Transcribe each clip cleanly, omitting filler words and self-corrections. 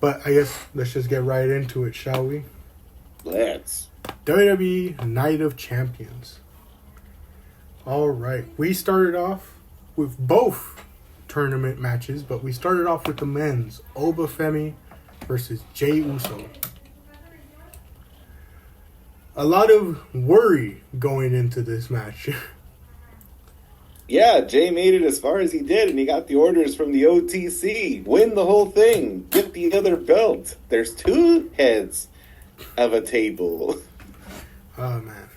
But I guess let's just get right into it, shall we? Let's. WWE Night of Champions. All right. We started off with both tournament matches, but we started off with the men's. Obafemi versus Jey Uso. A lot of worry going into this match. Yeah, Jay made it as far as he did, and he got the orders from the OTC. Win the whole thing. Get the other belt. There's two heads of a table. Oh, man.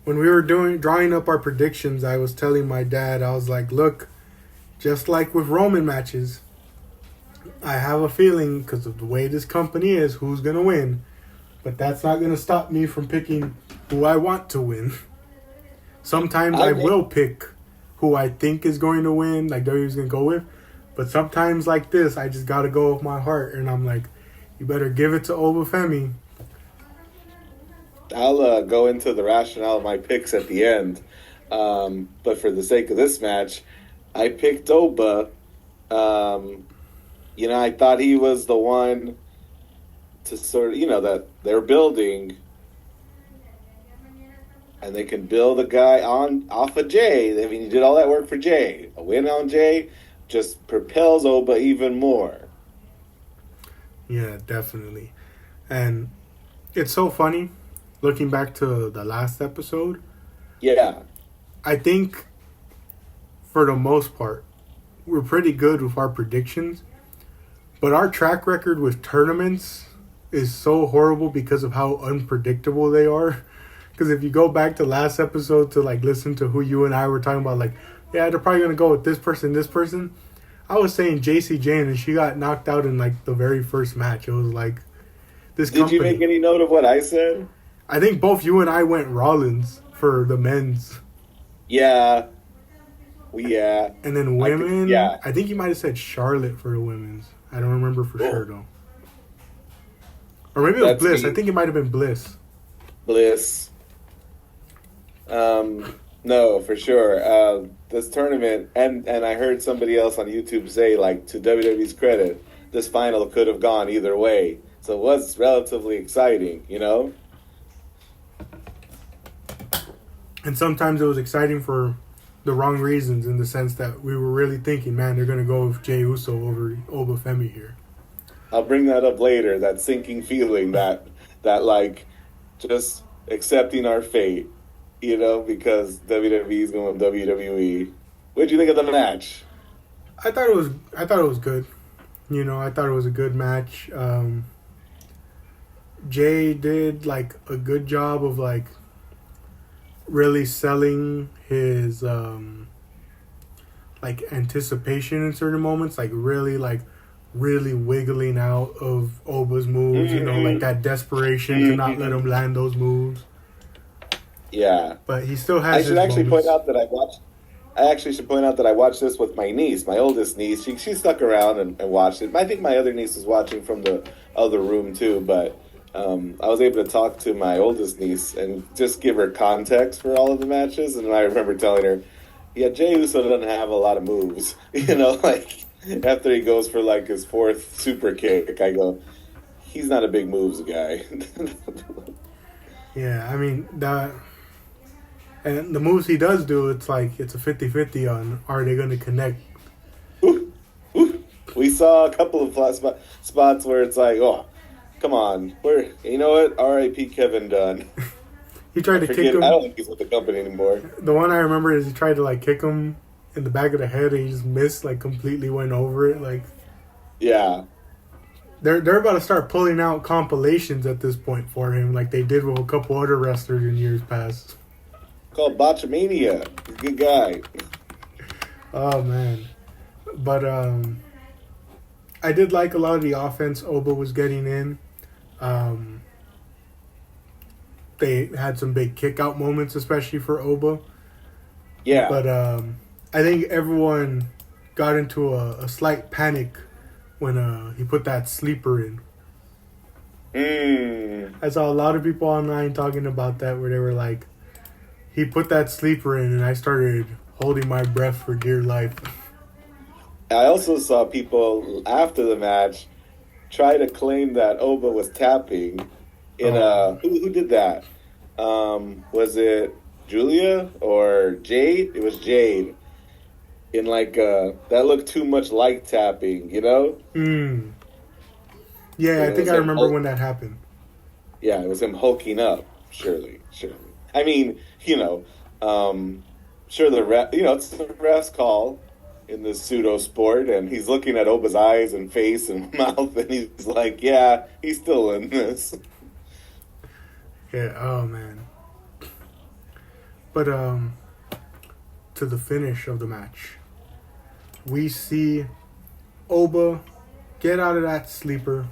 When we were drawing up our predictions, I was telling my dad, I was like, look, just like with Roman matches, I have a feeling, because of the way this company is, who's going to win. But that's not going to stop me from picking who I want to win. Sometimes I will pick who I think is going to win, like WWE's going to go with. But sometimes like this, I just got to go with my heart. And I'm like, you better give it to Obafemi. I'll go into the rationale of my picks at the end. But for the sake of this match, I picked Oba. I thought he was the one to sort of, that they're building, and they can build a guy off of Jay. I mean, you did all that work for Jay. A win on Jay just propels Oba even more. Yeah, definitely. And it's so funny, looking back to the last episode. Yeah. I think, for the most part, we're pretty good with our predictions. But our track record with tournaments is so horrible because of how unpredictable they are. Because if you go back to last episode to listen to who you and I were talking about, yeah, they're probably going to go with this person. I was saying JC Jane, and she got knocked out in the very first match. It was this Did company. you make any note of what I said? I think both you and I went Rollins for the men's. Yeah. Yeah. And then women, I think you might have said Charlotte for the women's. I don't remember for sure, though. Or maybe it was Bliss. I think it might have been Bliss. Bliss. No, for sure. This tournament, and I heard somebody else on YouTube say, to WWE's credit, this final could have gone either way. So it was relatively exciting, And sometimes it was exciting for the wrong reasons, in the sense that we were really thinking, man, they're going to go with Jey Uso over Obafemi here. I'll bring that up later, that sinking feeling that just accepting our fate, because WWE's going with WWE. What did you think of the match? I thought it was good. I thought it was a good match. Jay did a good job of really selling his anticipation in certain moments, really wiggling out of Oba's moves, that desperation to not let him land those moves. Yeah. But he still has I should actually point out that I watched this with my niece, my oldest niece. She stuck around and watched it. I think my other niece was watching from the other room too, but I was able to talk to my oldest niece and just give her context for all of the matches. And I remember telling her, yeah, Jey Uso doesn't have a lot of moves. After he goes for his fourth super kick, I go, he's not a big moves guy. Yeah, I mean, and the moves he does do, it's it's a 50-50 on, are they going to connect? We saw a couple of spots where it's oh, come on. You know what? R.I.P. Kevin Dunn. He tried to kick him. I don't think he's with the company anymore. The one I remember is he tried to kick him in the back of the head, and he just missed, completely went over it. Yeah. They're about to start pulling out compilations at this point for him, like they did with a couple other wrestlers in years past. Called Botchamania. He's a good guy. Oh, man. But I did like a lot of the offense Oba was getting in. They had some big kick-out moments, especially for Oba. Yeah. But I think everyone got into a slight panic when he put that sleeper in. I saw a lot of people online talking about that, where they were like, he put that sleeper in, and I started holding my breath for dear life. I also saw people after the match try to claim that Oba was tapping in who did that? Was it Julia or Jade? It was Jade. In like that looked too much like tapping, you know? Yeah, I think I remember when that happened. Yeah, it was him hulking up. Surely. I mean, sure it's the ref's call in this pseudo sport, and he's looking at Oba's eyes and face and mouth, and he's like, yeah, he's still in this. Yeah, oh man. But to the finish of the match, we see Oba get out of that sleeper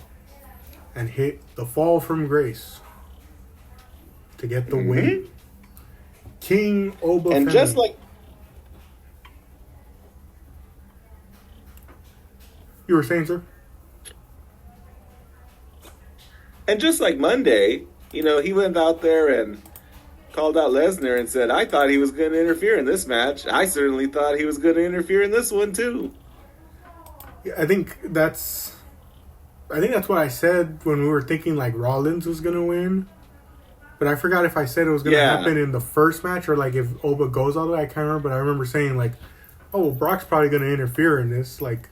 and hit the fall from grace to get the win. King Oba and Femi. just like you were saying, sir? And just like Monday, he went out there and called out Lesnar and said, I thought he was going to interfere in this match. I certainly thought he was going to interfere in this one, too. Yeah, I think that's what I said when we were thinking like Rollins was going to win. But I forgot if I said it was going to happen in the first match or like if Oba goes all the way. I can't remember, but I remember saying like, oh, well, Brock's probably going to interfere in this. Like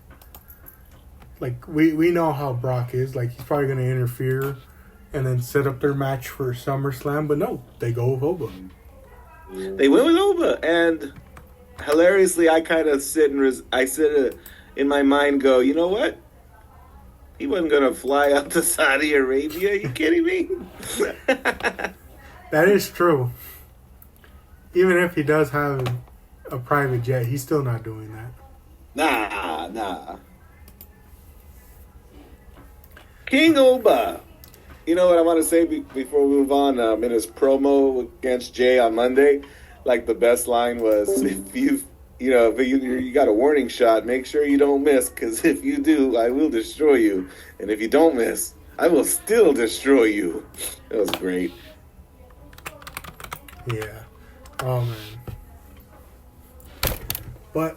we know how Brock is. Like, he's probably going to interfere and then set up their match for SummerSlam. But no, they go with Oba. They went with Oba. And hilariously, I kind of sit in my mind go, you know what? He wasn't going to fly out to Saudi Arabia. Are you kidding me? That is true. Even if he does have a private jet, he's still not doing that. Nah. King Oba. You know what I want to say before we move on? In his promo against Jay on Monday, like the best line was, if you got a warning shot, make sure you don't miss, because if you do, I will destroy you. And if you don't miss, I will still destroy you. It was great. Yeah. Oh, man. But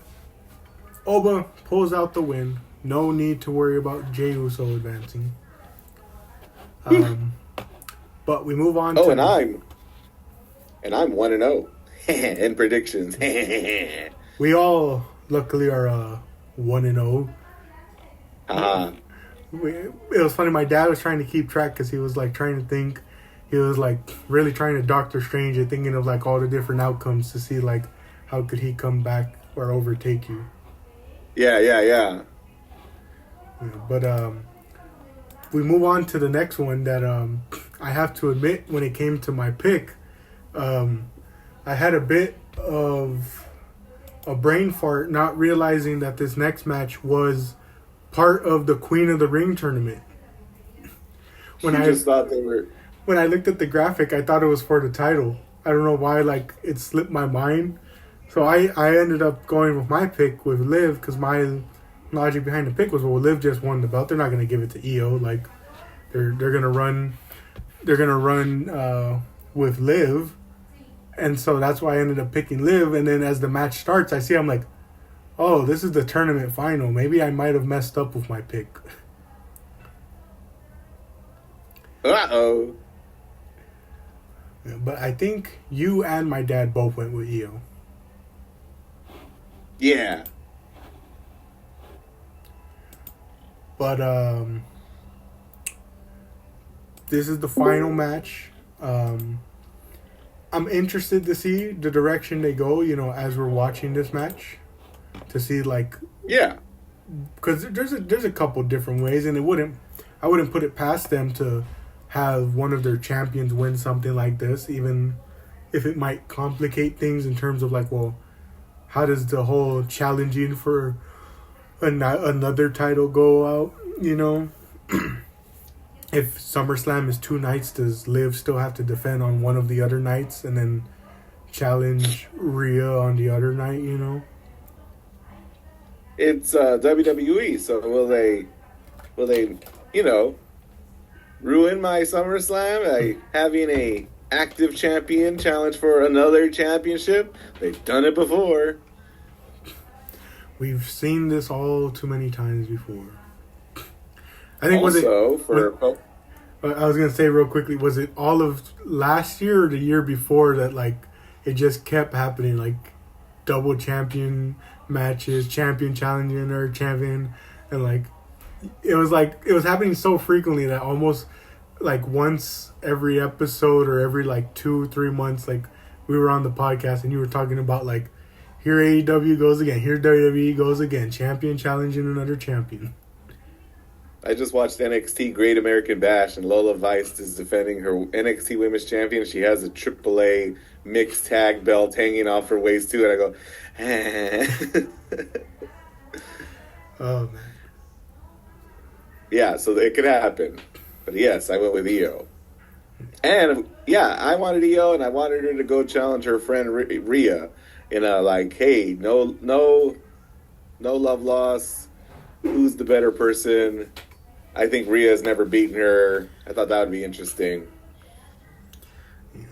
Oba pulls out the win. No need to worry about Jey Uso advancing. But we move on. And I'm 1-0 in predictions. We all luckily are 1-0. It was funny. My dad was trying to keep track because he was like trying to think. He was like really trying to Doctor Strange and thinking of like all the different outcomes to see like how could he come back or overtake you. Yeah. But we move on to the next one that I have to admit, when it came to my pick, I had a bit of a brain fart not realizing that this next match was part of the Queen of the Ring tournament. When I looked at the graphic, I thought it was for the title. I don't know why, like, it slipped my mind. So I ended up going with my pick with Liv, because my logic behind the pick was, well, Liv just won the belt. They're not going to give it to Io. Like, they're going to run with Liv. And so that's why I ended up picking Liv. And then as the match starts, I'm like, oh, this is the tournament final. Maybe I might have messed up with my pick. Uh-oh. Yeah, but I think you and my dad both went with Io. Yeah. But this is the final match. I'm interested to see the direction they go, as we're watching this match. To see, like... Yeah. Because there's a couple different ways, and I wouldn't put it past them to have one of their champions win something like this, even if it might complicate things in terms of, like, well, how does the whole challenging for another title go out, If SummerSlam is 2 nights, does Liv still have to defend on one of the other nights and then challenge Rhea on the other night, It's WWE, so will they ruin my SummerSlam by having a active champion challenge for another championship? They've done it before. We've seen this all too many times before. I think also for. I was gonna say real quickly, was it all of last year or the year before that like it just kept happening, like double champion matches, champion challenging another champion, and like it was happening so frequently that almost like once every episode or every like 2-3 months, like we were on the podcast and you were talking about like here AEW goes again, here WWE goes again, champion challenging another champion. I just watched NXT Great American Bash, and Lola Vice is defending her NXT Women's Champion. She has a AAA mixed tag belt hanging off her waist too, and I go, oh man. Yeah, so it could happen. But yes, I went with Io. And yeah, I wanted Io, and I wanted her to go challenge her friend Rhea in a like, hey, no love loss. Who's the better person? I think Rhea's never beaten her. I thought that would be interesting. Yeah.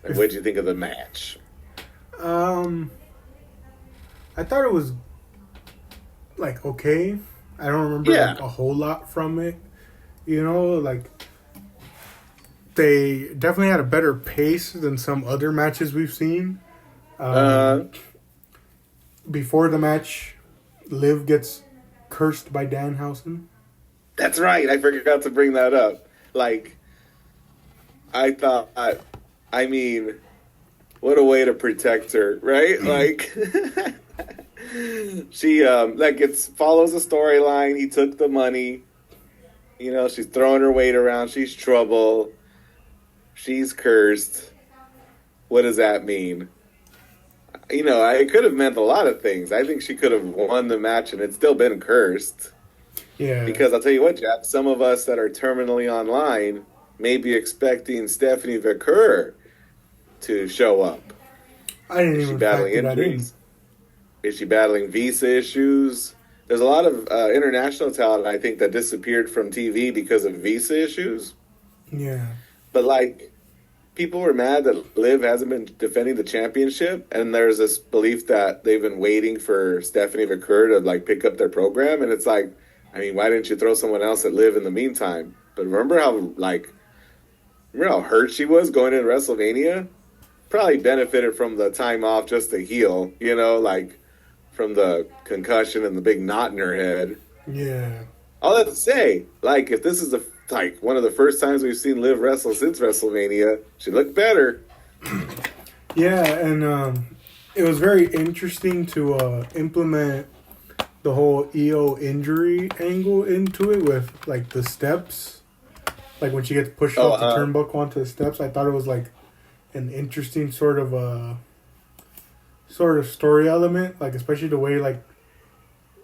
And what did you think of the match? I thought it was like okay. I don't remember like, a whole lot from it. You know, like they definitely had a better pace than some other matches we've seen. Before the match, Liv gets cursed by Danhausen. That's right. I forgot to bring that up. Like, I thought, I mean, what a way to protect her, right? Like, she follows the storyline. He took the money. You know, she's throwing her weight around. She's trouble. She's cursed. What does that mean? You know, it could have meant a lot of things. I think she could have won the match and it's still been cursed. Yeah. Because I'll tell you what, Jack, some of us that are terminally online may be expecting Stephanie Vaquer to show up. I didn't even battling injuries. Is she battling visa issues? There's a lot of international talent, I think, that disappeared from TV because of visa issues. Yeah. But, like, people were mad that Liv hasn't been defending the championship, and there's this belief that they've been waiting for Stephanie Vaquer to, like, pick up their program, and it's like, I mean, why didn't you throw someone else at Liv in the meantime? But remember how hurt she was going into WrestleMania? Probably benefited from the time off just to heal, you know, like from the concussion and the big knot in her head. Yeah. All that to say, like, if this is one of the first times we've seen Liv wrestle since WrestleMania, she looked better. Yeah, and it was very interesting to implement the whole Io injury angle into it with, like, the steps. Like, when she gets pushed off the turnbuckle onto the steps, I thought it was, like, an interesting sort of story element. Like, especially the way,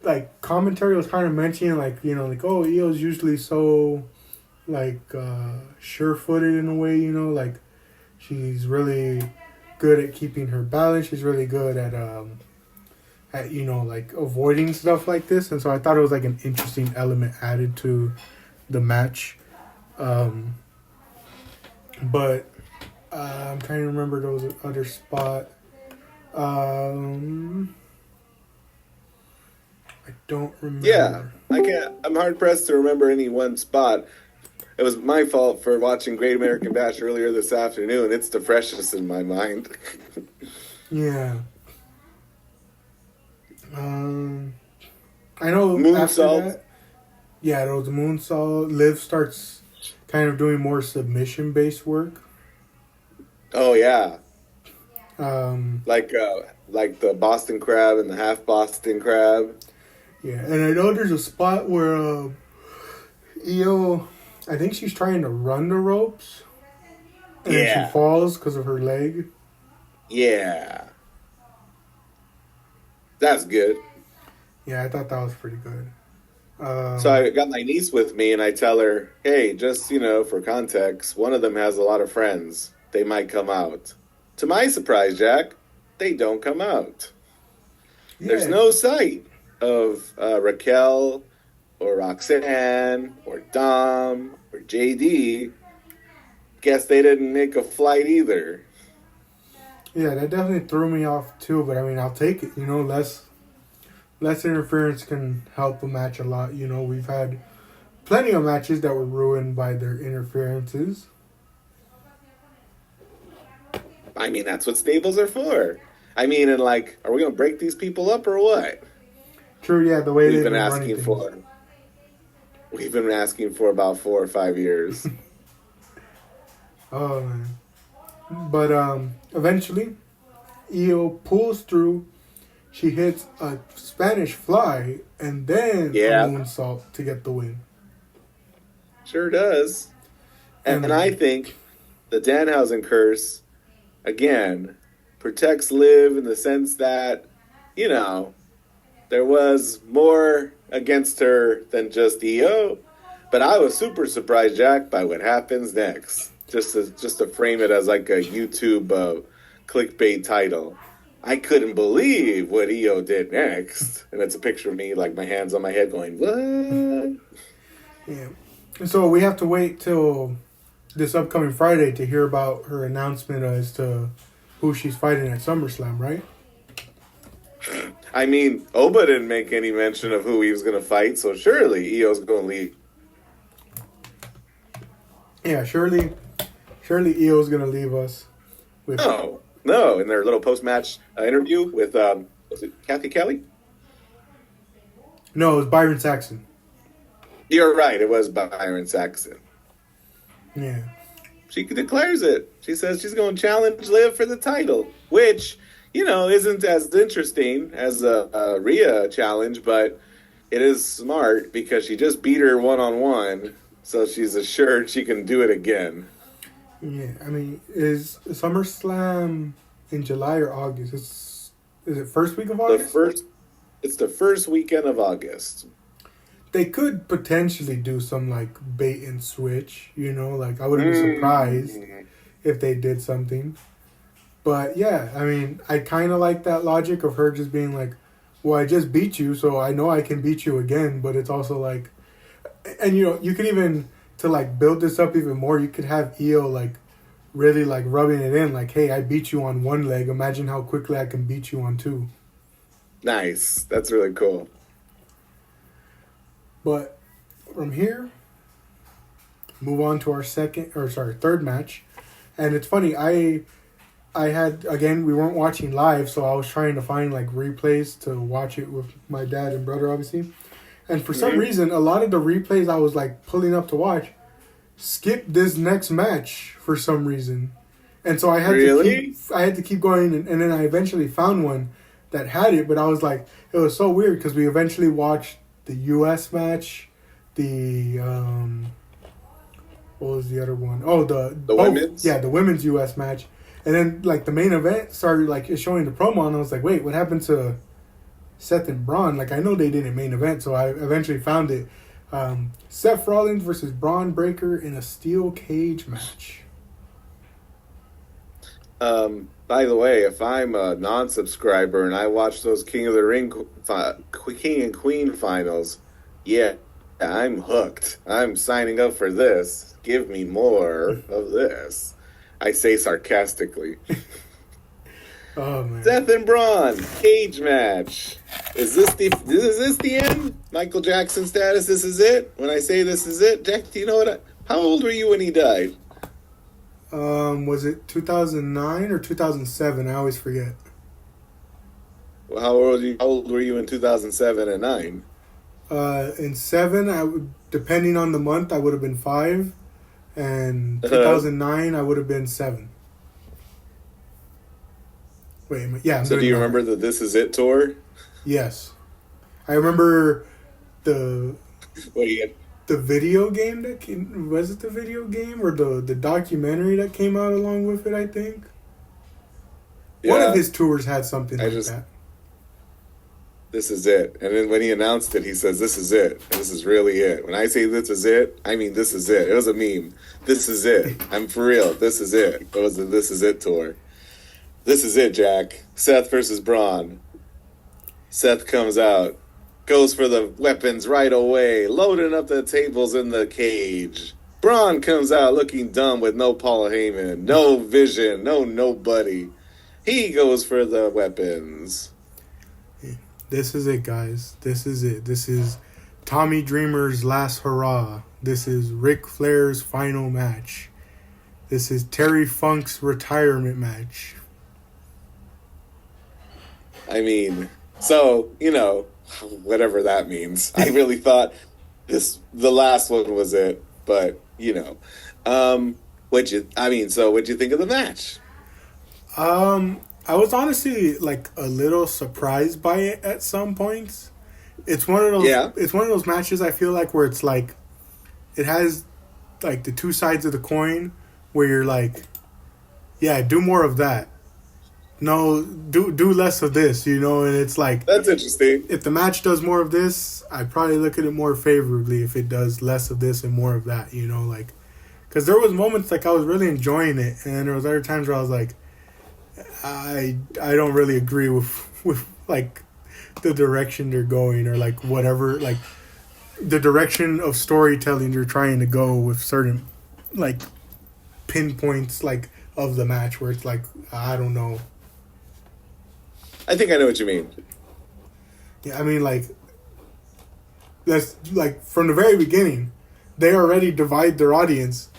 like commentary was kind of mentioning, like, you know, like, oh, Io's usually so, like, sure-footed in a way, you know, like, she's really good at keeping her balance. She's really good at you know, like, avoiding stuff like this. And so I thought it was, like, an interesting element added to the match. But I'm trying to remember those other spot. I don't remember. Yeah, I can't. I'm hard pressed to remember any one spot. It was my fault for watching Great American Bash earlier this afternoon. It's the freshest in my mind. Yeah. I know moonsault. That, yeah, there was a moonsault. Liv starts kind of doing more submission-based work. Oh yeah. Like the Boston Crab and the half Boston Crab. Yeah, and I know there's a spot where Io, I think she's trying to run the ropes, and then she falls because of her leg. Yeah. That's good. Yeah, I thought that was pretty good. So I got my niece with me, and I tell her, hey, just, you know, for context, one of them has a lot of friends. They might come out. To my surprise, Jack, they don't come out. Yeah. There's no sight of Raquel or Roxanne or Dom or JD. Guess they didn't make a flight either. Yeah, that definitely threw me off too, but I mean, I'll take it. You know, less interference can help a match a lot. You know, we've had plenty of matches that were ruined by their interferences. I mean, that's what stables are for. I mean, and like, are we going to break these people up or what? True, yeah, the way We've they've been running asking things. for. We've been asking for about 4 or 5 years. Oh man! But eventually, Io pulls through. She hits a Spanish fly and then Yeah. a moonsault to get the win. Sure does. And I think the Danhausen curse, again, protects Liv in the sense that, you know, there was more against her than just Io. But I was super surprised, Jack, by what happens next. Just to frame it as like a YouTube clickbait title. I couldn't believe what Io did next. And it's a picture of me, like my hands on my head going, what? Yeah. And so we have to wait till this upcoming Friday to hear about her announcement as to who she's fighting at SummerSlam, right? I mean, Oba didn't make any mention of who he was going to fight, so surely Io's going to leave. Yeah, surely Io's going to leave us. With No, in their little post-match interview with, was it Kathy Kelly? No, it was Byron Saxton. You're right, it was Byron Saxton. Yeah. She declares it. She says she's going to challenge Liv for the title, which, you know, isn't as interesting as a Rhea challenge, but it is smart because she just beat her one-on-one, so she's assured she can do it again. Yeah, I mean, is SummerSlam in July or August? Is it first week of August? It's the first weekend of August. They could potentially do some, like, bait and switch, you know? Like, I wouldn't be surprised if they did something. But, yeah, I mean, I kind of like that logic of her just being like, well, I just beat you, so I know I can beat you again. But it's also like... And, you know, you could even... To, like, build this up even more, you could have Io, like, really, like, rubbing it in. Like, hey, I beat you on one leg. Imagine how quickly I can beat you on two. Nice. That's really cool. But from here, move on to our third match. And it's funny, I had, again, we weren't watching live, so I was trying to find, like, replays to watch it with my dad and brother, obviously. And for some reason, a lot of the replays I was, like, pulling up to watch skipped this next match for some reason. And so I had to keep going, and then I eventually found one that had it, but I was like, it was so weird because we eventually watched the U.S. match, the what was the other one? Oh, the women's? Yeah, the women's U.S. match. And then, like, the main event started, like, showing the promo, and I was like, wait, what happened to Seth and Braun? Like, I know they did a main event, so I eventually found it. Seth Rollins versus Braun Breaker in a steel cage match. By the way, if I'm a non-subscriber and I watch those King of the Ring, King and Queen finals, yeah, I'm hooked. I'm signing up for this. Give me more of this. I say sarcastically. Oh, man. Seth and Braun, cage match. Is this the end? Michael Jackson status, this is it? When I say this is it, Jack, do you know what? How old were you when he died? Was it 2009 or 2007? I always forget. Well, how old were you in 2007 and 9? In 7, depending on the month, I would have been 5. And 2009, I would have been 7. Wait a minute. Yeah. So do you remember the This Is It tour? Yes. I remember the video game that came... Was it the video game or the documentary that came out along with it, I think? Yeah. One of his tours had something that. This is it. And then when he announced it, he says, this is it. And this is really it. When I say this is it, I mean this is it. It was a meme. This is it. I'm for real. This is it. It was the This Is It tour. This is it, Jack. Seth versus Braun. Seth comes out, goes for the weapons right away, loading up the tables in the cage. Braun comes out looking dumb with no Paul Heyman, no vision, no nobody. He goes for the weapons. This is it, guys. This is it. This is Tommy Dreamer's last hurrah. This is Ric Flair's final match. This is Terry Funk's retirement match. I mean, so, whatever that means. I really thought the last one was it, but, what'd you think of the match? I was honestly like a little surprised by it at some points. It's one of those. Yeah. It's one of those matches I feel like where it's like, it has like the two sides of the coin, where you're like, yeah, do more of that. No, do less of this, and it's like, that's interesting. If the match does more of this, I probably look at it more favorably. If it does less of this and more of that, like, because there was moments like I was really enjoying it, and then there was other times where I was like, I don't really agree with like the direction they're going, or like whatever, like the direction of storytelling you're trying to go with certain like pinpoints like of the match, where it's like, I don't know. I think I know what you mean. Yeah, I mean, like, that's like from the very beginning, they already divide their audience.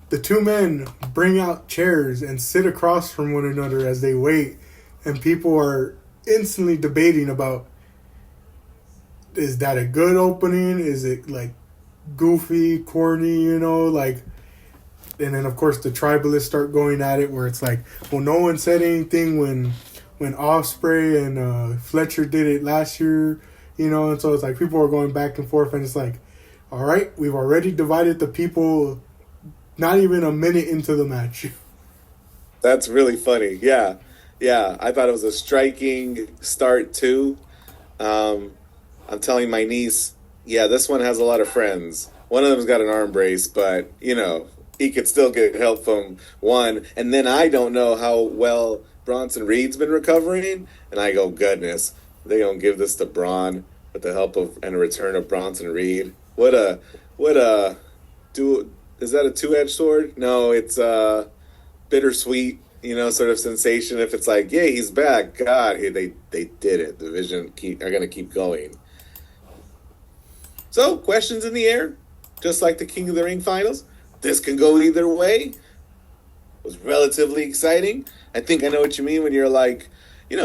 The two men bring out chairs and sit across from one another as they wait, and people are instantly debating about, is that a good opening? Is it like goofy, corny, like, and then of course the tribalists start going at it, where it's like, well, no one said anything when Ospreay and Fletcher did it last year, and so it's like people are going back and forth, and it's like, all right, we've already divided the people not even a minute into the match. That's really funny. Yeah. I thought it was a striking start too. I'm telling my niece, this one has a lot of friends. One of them's got an arm brace, but he could still get help from one. And then I don't know how well Bronson Reed's been recovering, and I go, goodness, they don't give this to Braun with the help of and a return of Bronson Reed. What a is that a two-edged sword? No, it's bittersweet, sort of sensation. If it's like, yeah, he's back. God, they did it. The Vision are going to keep going. So, questions in the air, just like the King of the Ring finals. This can go either way. It was relatively exciting. I think I know what you mean when you're like,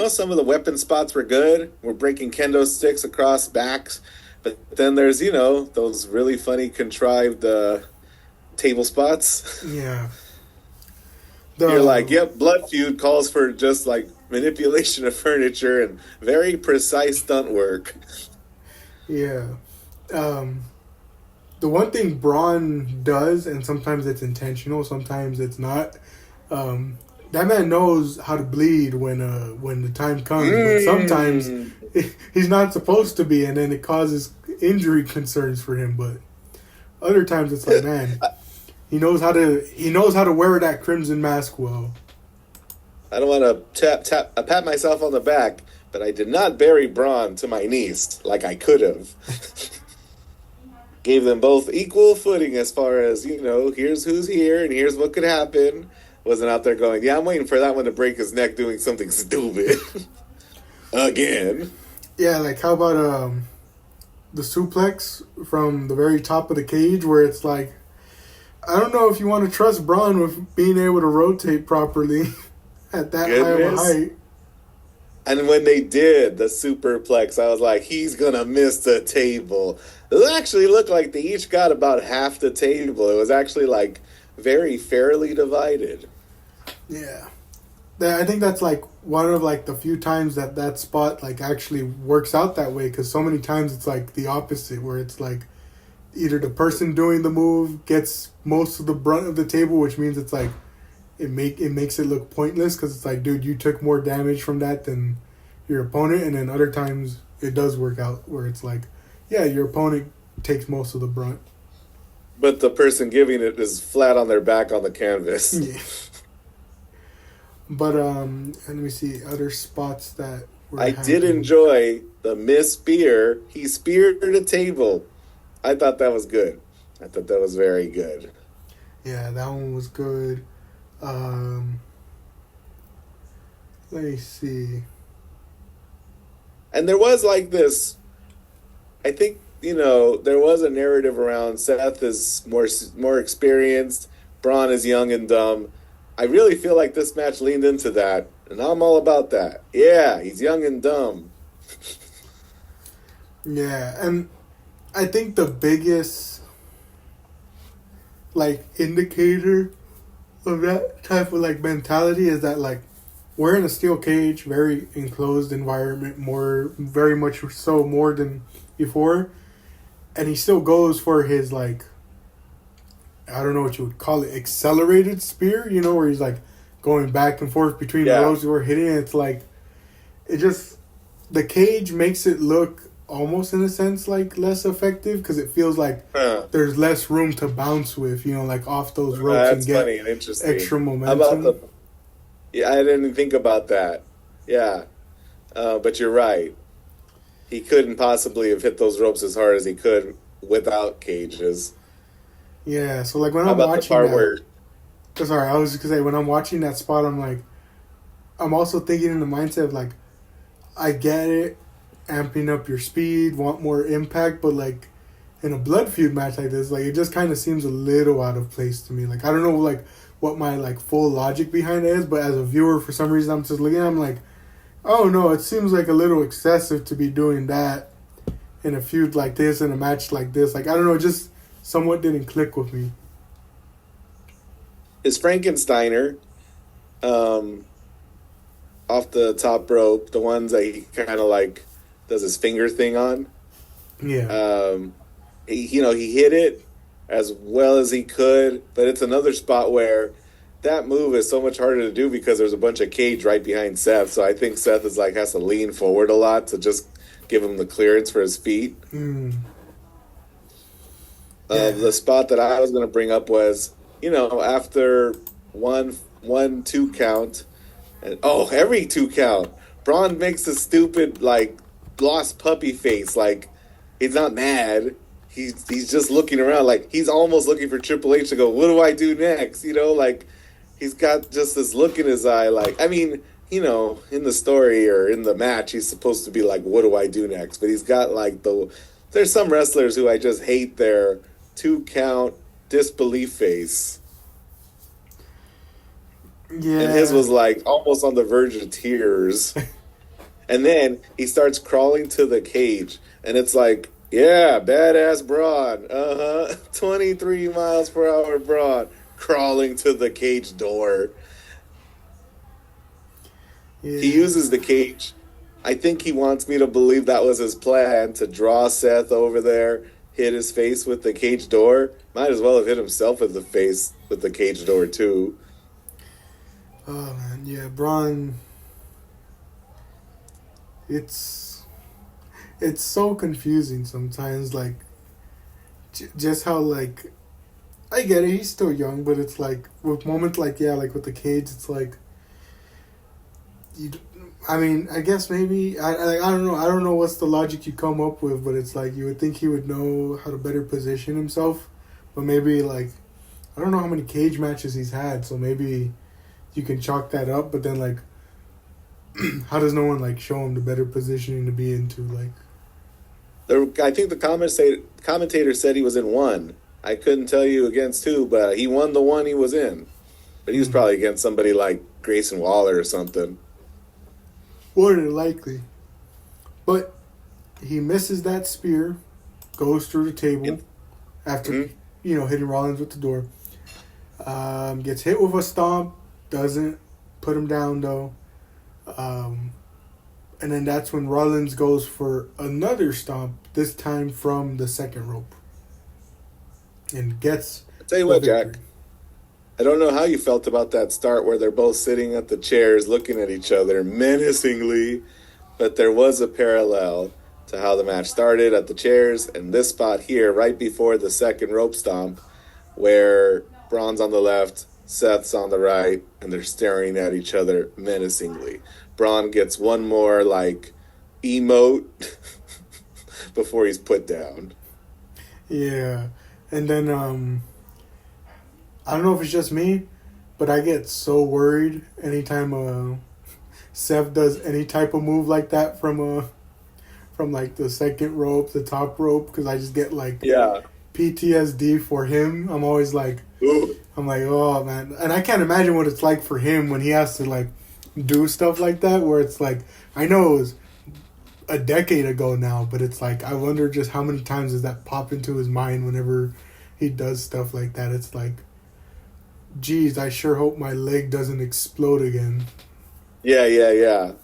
some of the weapon spots were good. We're breaking kendo sticks across backs. But then there's, those really funny contrived table spots. Yeah. You're like, yep, Blood Feud calls for just like manipulation of furniture and very precise stunt work. Yeah. The one thing Braun does, and sometimes it's intentional, sometimes it's not, that man knows how to bleed when the time comes. But sometimes he's not supposed to be, and then it causes injury concerns for him. But other times it's like, man, he knows how to wear that crimson mask well. I don't want to pat myself on the back, but I did not bury Braun to my niece like I could have. Gave them both equal footing as far as, here's who's here and here's what could happen. Wasn't out there going, I'm waiting for that one to break his neck doing something stupid. Again. Yeah, like how about the suplex from the very top of the cage, where it's like, I don't know if you want to trust Braun with being able to rotate properly at that high of a height. And when they did the superplex, I was like, he's going to miss the table. It actually looked like they each got about half the table. It was actually like very fairly divided. Yeah. I think that's like one of like the few times that spot like actually works out that way, because so many times it's like the opposite, where it's like either the person doing the move gets most of the brunt of the table, which means it's like it makes it look pointless, because it's like, dude, you took more damage from that than your opponent. And then other times it does work out where it's like, yeah, your opponent takes most of the brunt, but the person giving it is flat on their back on the canvas. Yeah. But let me see other spots that were did enjoy the Miss Spear. He speared a table. I thought that was good. I thought that was very good. Yeah, that one was good. Let me see. And there was like this, I think there was a narrative around Seth is more experienced, Braun is young and dumb. I really feel like this match leaned into that, and I'm all about that. Yeah, he's young and dumb. Yeah, and I think the biggest like indicator of that type of like mentality is that like we're in a steel cage, very enclosed environment, very much so more than before, and he still goes for his like, I don't know what you would call it, accelerated spear, where he's like going back and forth between the ropes we're hitting. It's like, the cage makes it look almost in a sense like less effective because it feels like there's less room to bounce with, like off those ropes and get funny and interesting. Extra momentum. Yeah, I didn't even think about that. Yeah, but you're right. He couldn't possibly have hit those ropes as hard as he could without cages. Yeah, so like when I'm watching sorry, I was just gonna say when I'm watching that spot, I'm also thinking in the mindset of like, I get it, amping up your speed, want more impact, but like in a blood feud match like this, like it just kind of seems a little out of place to me. Like I don't know like what my like full logic behind it is, but as a viewer, for some reason, I'm just looking at it, I'm like, oh no, it seems like a little excessive to be doing that in a feud like this, in a match like this. Like I don't know, it just somewhat didn't click with me. Is Frankensteiner off the top rope, the ones that he kind of like does his finger thing on? Yeah. He hit it as well as he could, but it's another spot where that move is so much harder to do because there's a bunch of cage right behind Seth. So I think Seth is like has to lean forward a lot to just give him the clearance for his feet. The spot that I was going to bring up was, after one 2 count, and every 2 count, Braun makes a stupid like lost puppy face, like he's not mad. He's just looking around, like he's almost looking for Triple H to go, what do I do next? Like he's got just this look in his eye, like, I mean, in the story or in the match, he's supposed to be like, what do I do next? But he's got like there's some wrestlers who I just hate their 2 count disbelief face. Yeah. And his was like almost on the verge of tears. And then he starts crawling to the cage, and it's like, yeah, badass Braun. 23 miles per hour Braun crawling to the cage door. Yeah. He uses the cage. I think he wants me to believe that was his plan, to draw Seth over there, hit his face with the cage door. Might as well have hit himself in the face with the cage door, too. Oh, man. Yeah, Braun. It's so confusing sometimes, like, just how, like, I get it, he's still young, but it's like, with moments like, like with the cage, it's like, I guess maybe, I don't know what's the logic you come up with, but it's like, you would think he would know how to better position himself, but maybe, like, I don't know how many cage matches he's had, so maybe you can chalk that up, but then, like, how does no one, like, show him the better positioning to be into, like... I think the commentator said he was in 1. I couldn't tell you against who, but he won the 1 he was in. But he was probably against somebody like Grayson Waller or something. More than likely. But he misses that spear, goes through the table after, hitting Rollins with the door. Gets hit with a stomp, doesn't put him down, though. And then that's when Rollins goes for another stomp, this time from the second rope. And gets... I'll tell you what, Jack. I don't know how you felt about that start where they're both sitting at the chairs looking at each other menacingly, but there was a parallel to how the match started at the chairs and this spot here right before the second rope stomp where Braun's on the left, Seth's on the right, and they're staring at each other menacingly. Braun gets one more, like, emote before he's put down. Yeah. And then, I don't know if it's just me, but I get so worried anytime Seth does any type of move like that from from like the second rope, the top rope, because I just get like Yeah. PTSD for him. I'm always like, Ooh. I'm like, oh man, and I can't imagine what it's like for him when he has to like do stuff like that. Where it's like, I know it was a decade ago now, but it's like I wonder just how many times does that pop into his mind whenever he does stuff like that. It's like, geez, I sure hope my leg doesn't explode again. Yeah.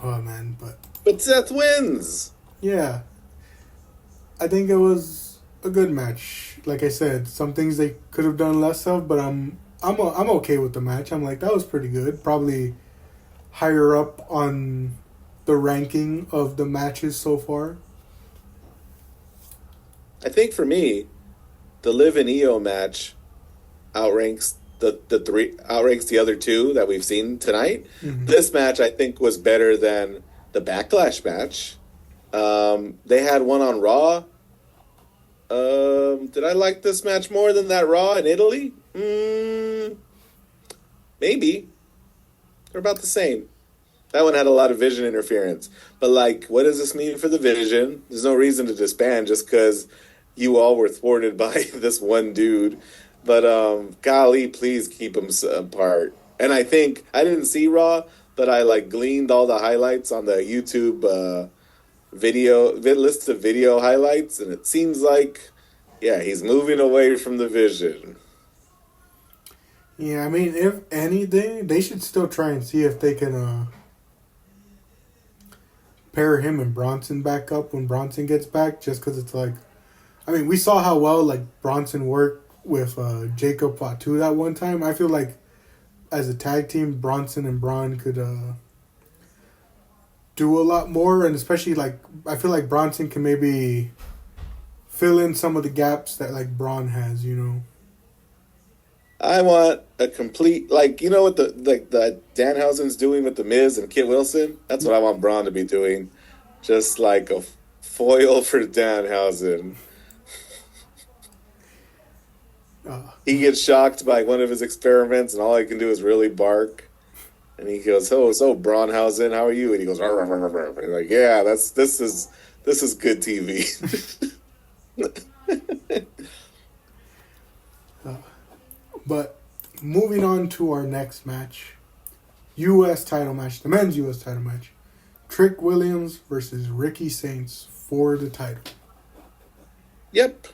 Oh man, But Seth wins. yeah, I think it was a good match. Like I said, some things they could have done less of, but I'm okay with the match. I'm like, that was pretty good. Probably higher up on the ranking of the matches so far. I think for me, the Liv and Io match outranks the other two that we've seen tonight. Mm-hmm. This match I think was better than the Backlash match. They had one on Raw. Did I like this match more than that Raw in Italy? Maybe. They're about the same. That one had a lot of Vision interference. But, like, what does this mean for the Vision? There's no reason to disband just because you all were thwarted by this one dude. But, golly, please keep them apart. And I think, I didn't see Raw, but I, like, gleaned all the highlights on the YouTube list of video highlights. And it seems like, yeah, he's moving away from the Vision. Yeah, I mean, if anything, they should still try and see if they can pair him and Bronson back up when Bronson gets back, just because it's like, I mean, we saw how well like Bronson worked with Jacob Fatu that one time. I feel like as a tag team, Bronson and Braun could do a lot more, and especially like I feel like Bronson can maybe fill in some of the gaps that like Braun has, you know. I want a complete, like, you know what the Danhausen's doing with the Miz and Kit Wilson? That's what I want Braun to be doing. Just like a foil for Danhausen. He gets shocked by one of his experiments, and all he can do is really bark. And he goes, "Oh, so Braunhausen, how are you?" And he goes, "Rah, rah, rah, rah." And like, yeah, this is good TV. But moving on to our next match, U.S. title match, the men's U.S. title match, Trick Williams versus Ricky Saints for the title. Yep.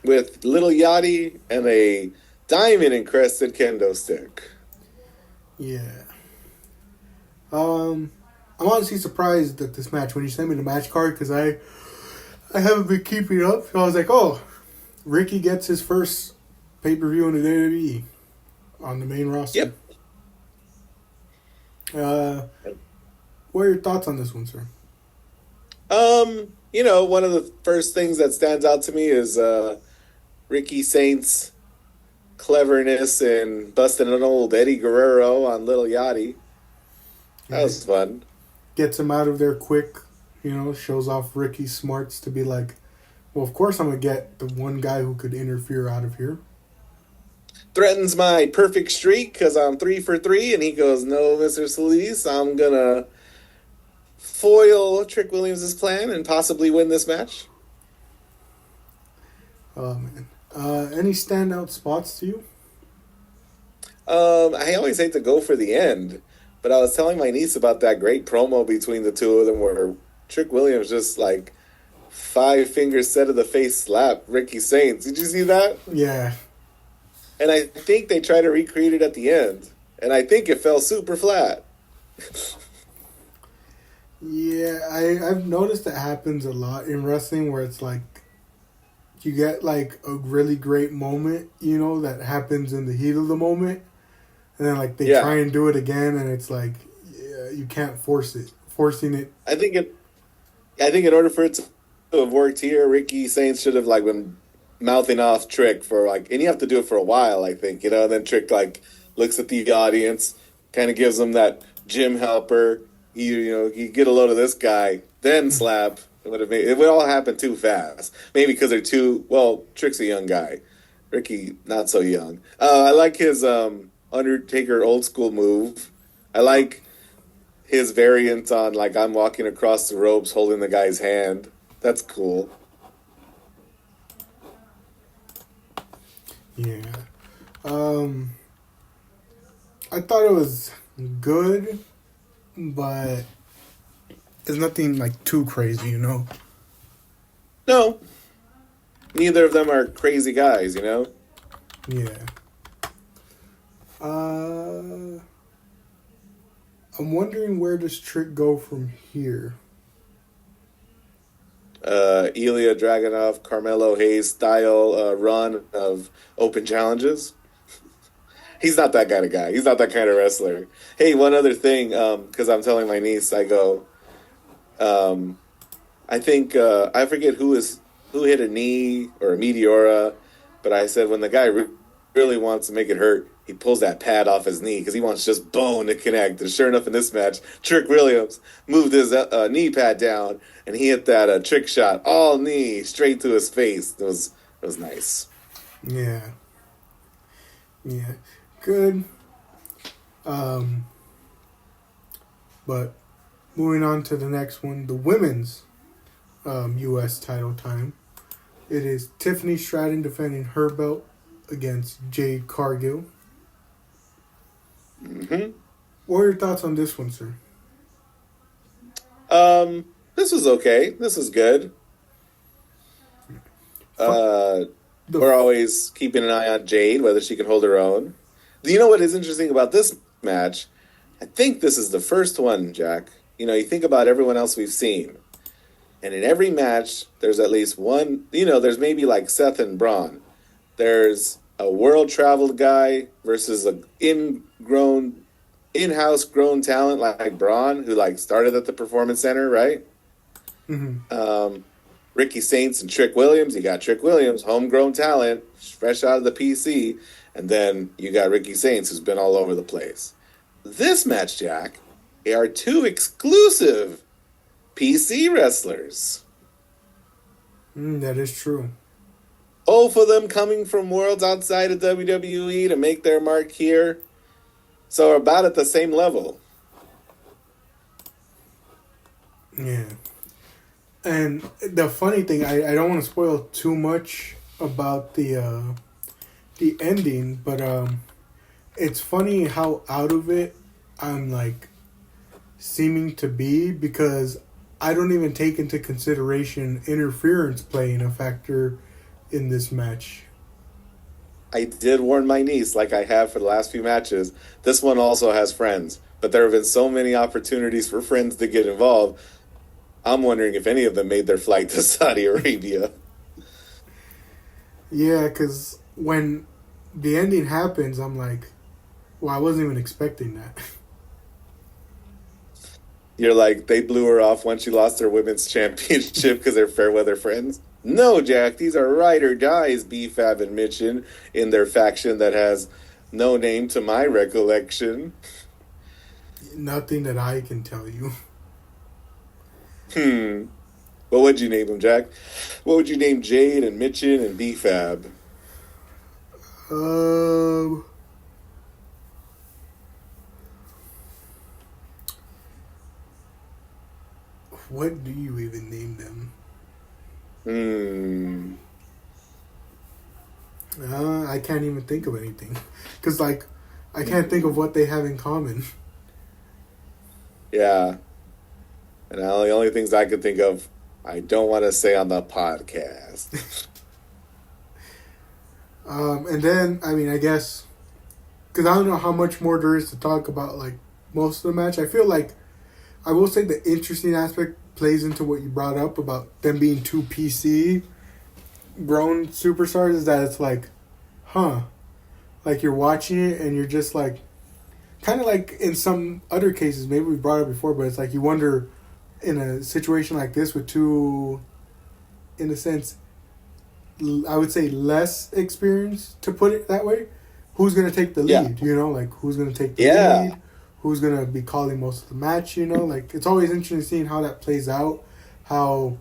With Little Yachty and a diamond encrusted kendo stick. Yeah. I'm honestly surprised at this match when you sent me the match card, because I haven't been keeping up. So I was like, oh, Ricky gets his first pay-per-view in the WWE on the main roster. Yep. What are your thoughts on this one, sir? You know, one of the first things that stands out to me is Ricky Saints' cleverness in busting an old Eddie Guerrero on Little Yachty. That was fun. Gets him out of there quick, you know, shows off Ricky's smarts to be like, well, of course I'm going to get the one guy who could interfere out of here. Threatens my perfect streak because I'm 3 for 3, and he goes, "No, Mr. Solis, I'm going to foil Trick Williams' plan and possibly win this match." Oh, man. Any standout spots to you? I always hate to go for the end, but I was telling my niece about that great promo between the two of them where Trick Williams just like 5-finger set of the face slap Ricky Saints. Did you see that? Yeah. And I think they tried to recreate it at the end, and I think it fell super flat. Yeah, I've noticed that happens a lot in wrestling where it's like you get like a really great moment, you know, that happens in the heat of the moment, and then like they try and do it again, and it's like you can't forcing it. I think in order for it to have worked here, Ricky Saints should have like been mouthing off Trick for like, and you have to do it for a while, I think, you know, and then Trick like looks at the audience, kind of gives them that Jim Helper, you get a load of this guy, then slap. It would all happen too fast. Maybe because they're too, well, Trick's a young guy. Ricky, not so young. I like his Undertaker old school move. I like his variant on like I'm walking across the ropes holding the guy's hand. That's cool. Yeah. I thought it was good, but it's nothing like too crazy, you know? No, neither of them are crazy guys, you know? Yeah. I'm wondering where does Trick go from here? Ilya Dragunov, Carmelo Hayes style run of open challenges. He's not that kind of guy. He's not that kind of wrestler. Hey, one other thing, because I'm telling my niece, I go, I think I forget who hit a knee or a meteora, but I said when the guy really wants to make it hurt, he pulls that pad off his knee because he wants just bone to connect. And sure enough, in this match, Trick Williams moved his knee pad down and he hit that trick shot all knee straight to his face. It was nice. Yeah. Good. But moving on to the next one, the women's U.S. title time. It is Tiffany Stratton defending her belt against Jade Cargill. Mm-hmm. What are your thoughts on this one, sir? This was okay. This was good. We're always keeping an eye on Jade, whether she can hold her own. Do you know what is interesting about this match? I think this is the first one, Jack. You know, you think about everyone else we've seen. And in every match, there's at least one, you know, there's maybe like Seth and Braun. There's a world-traveled guy versus a in-house grown talent like Braun, who like started at the Performance Center, right? Mm-hmm. Ricky Saints and Trick Williams. You got Trick Williams, homegrown talent, fresh out of the PC. And then you got Ricky Saints, who's been all over the place. This match, Jack, are two exclusive PC wrestlers. That is true. Both of them coming from worlds outside of WWE to make their mark here. So about at the same level. Yeah. And the funny thing, I don't want to spoil too much about the ending, but it's funny how out of it I'm like seeming to be, because I don't even take into consideration interference playing a factor in this match. I did warn my niece, like I have for the last few matches, this one also has friends. But there have been so many opportunities for friends to get involved. I'm wondering if any of them made their flight to Saudi Arabia. Yeah, because when the ending happens, I'm like, well, I wasn't even expecting that. You're like, they blew her off when she lost her women's championship because they're fair weather friends? No, Jack, these are ride or dies, B-Fab and Mitchin, in their faction that has no name to my recollection. Nothing that I can tell you. What would you name them, Jack? What would you name Jade and Mitchin and B-Fab? What do you even name them? I can't even think of anything. Because, like, I can't think of what they have in common. Yeah. And the only things I could think of, I don't want to say on the podcast. And then, I mean, I guess, because I don't know how much more there is to talk about, like, most of the match. I feel like, I will say the interesting aspect plays into what you brought up about them being two PC grown superstars, is that it's like, like you're watching it and you're just like, kind of like in some other cases, maybe we brought it before, but it's like you wonder in a situation like this with two, in a sense, I would say less experience, to put it that way, who's going to take the lead, you know, like who's going to take the lead, who's going to be calling most of the match, you know, like it's always interesting seeing how that plays out, how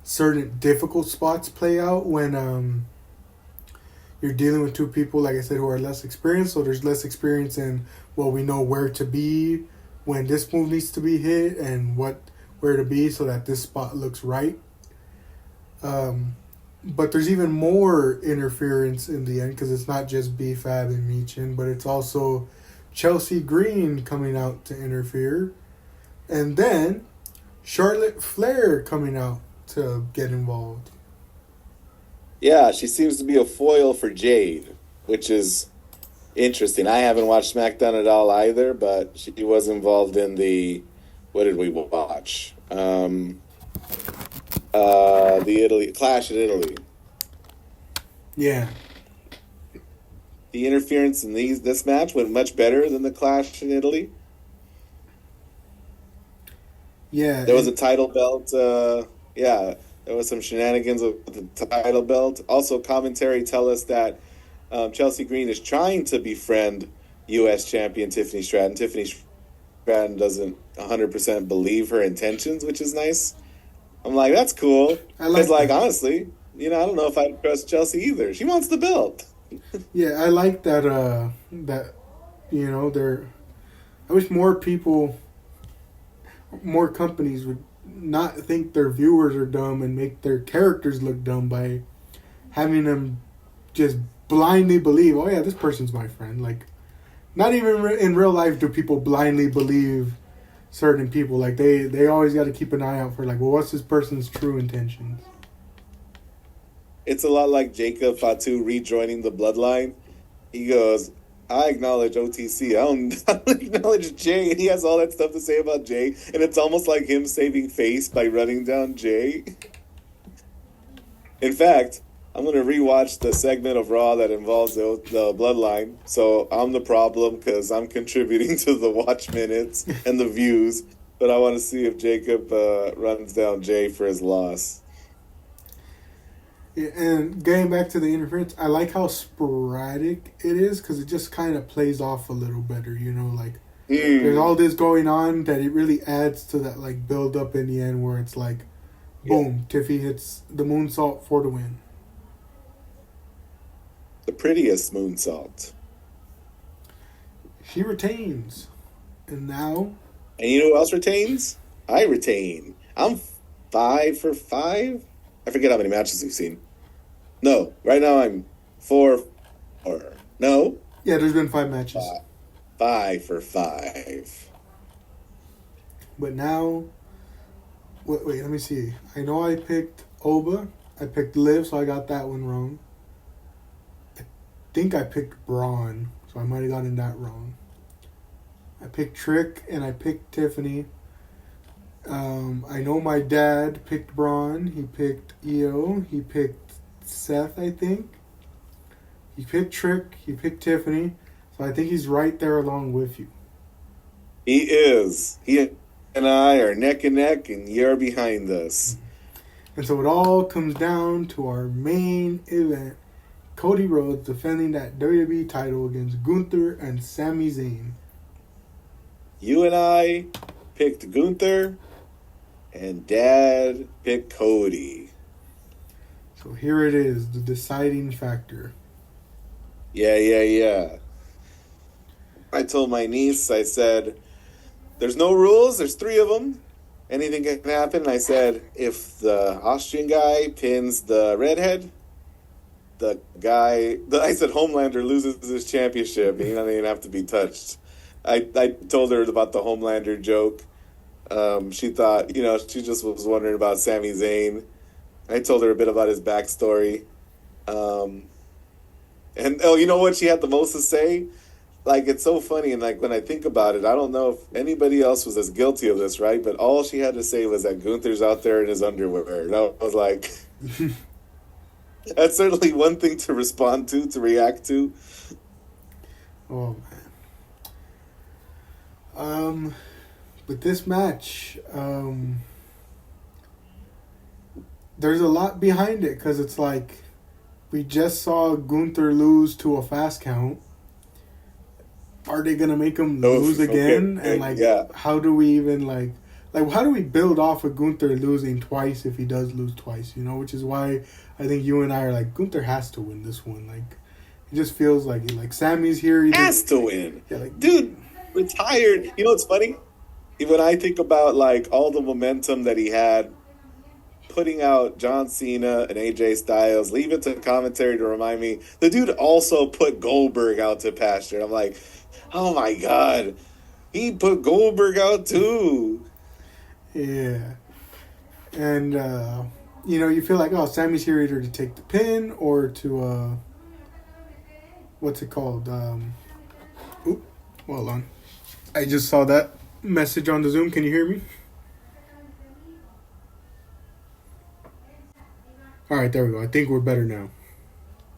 certain difficult spots play out when you're dealing with two people, like I said, who are less experienced. So there's less experience in, well, we know where to be when this move needs to be hit and where to be so that this spot looks right. But there's even more interference in the end because it's not just B-Fab and Michin, but it's also Chelsea Green coming out to interfere. And then Charlotte Flair coming out to get involved. Yeah, she seems to be a foil for Jade, which is interesting. I haven't watched SmackDown at all either, but she was involved in the... What did we watch? The Clash in Italy. Yeah. The interference in this match went much better than the Clash in Italy. Yeah. There was a title belt. There was some shenanigans with the title belt. Also, commentary tell us that Chelsea Green is trying to befriend U.S. champion Tiffany Stratton. Tiffany Stratton doesn't 100% believe her intentions, which is nice. I'm like, that's cool. Because, honestly, I don't know if I trust Chelsea either. She wants the belt. Yeah, I like that. I wish more people, more companies would not think their viewers are dumb and make their characters look dumb by having them just blindly believe, oh yeah, this person's my friend. Like, not even in real life do people blindly believe certain people. Like, they always got to keep an eye out for, like, well, what's this person's true intentions? It's a lot like Jacob Fatu rejoining the bloodline. He goes, I acknowledge OTC. I don't acknowledge Jay. And he has all that stuff to say about Jay. And it's almost like him saving face by running down Jay. In fact, I'm going to rewatch the segment of Raw that involves the bloodline. So I'm the problem because I'm contributing to the watch minutes and the views. But I want to see if Jacob runs down Jay for his loss. Yeah, and getting back to the interference, I like how sporadic it is because it just kind of plays off a little better, there's all this going on that it really adds to that, like, build up in the end where it's like, boom, Tiffy hits the moonsault for the win. The prettiest moonsault. She retains. And now... And you know who else retains? I retain. I'm 5 for 5. I forget how many matches we've seen. No, right now I'm 4 for... No? Yeah, there's been 5 matches. 5 for 5. But now... Wait, let me see. I know I picked Oba. I picked Liv, so I got that one wrong. I think I picked Braun, so I might have gotten that wrong. I picked Trick, and I picked Tiffany. I know my dad picked Braun. He picked Io. He picked Seth, I think. He picked Trick. He picked Tiffany. So I think he's right there along with you. He is. He and I are neck and neck, and you're behind us. And so it all comes down to our main event. Cody Rhodes defending that WWE title against Gunther and Sami Zayn. You and I picked Gunther, and Dad picked Cody. So here it is, the deciding factor. Yeah. I told my niece, I said, there's no rules, there's 3 of them. Anything can happen. And I said, if the Austrian guy pins the redhead, I said Homelander loses his championship and he doesn't even have to be touched. I told her about the Homelander joke. She thought, she just was wondering about Sami Zayn. I told her a bit about his backstory. And you know what she had the most to say? Like, it's so funny, and like when I think about it, I don't know if anybody else was as guilty of this, right? But all she had to say was that Gunther's out there in his underwear. And I was like, that's certainly one thing to respond to react to. Oh, man. With this match, there's a lot behind it because it's like we just saw Gunther lose to a fast count. Are they gonna make him lose again? Okay. And how do we even how do we build off of Gunther losing twice if he does lose twice? Which is why I think you and I are like, Gunther has to win this one. Like, it just feels like Sammy's here. Has to win. Yeah, dude, retired. You know what's funny? when I think about like all the momentum that he had, putting out John Cena and AJ Styles, leave it to commentary to remind me the dude also put Goldberg out to pasture. I'm like, oh my god, he put Goldberg out too. Yeah. And, you feel like, oh, Sammy's here either to take the pin or to, what's it called? Hold on. I just saw that message on the Zoom. Can you hear me? All right, there we go. I think we're better now.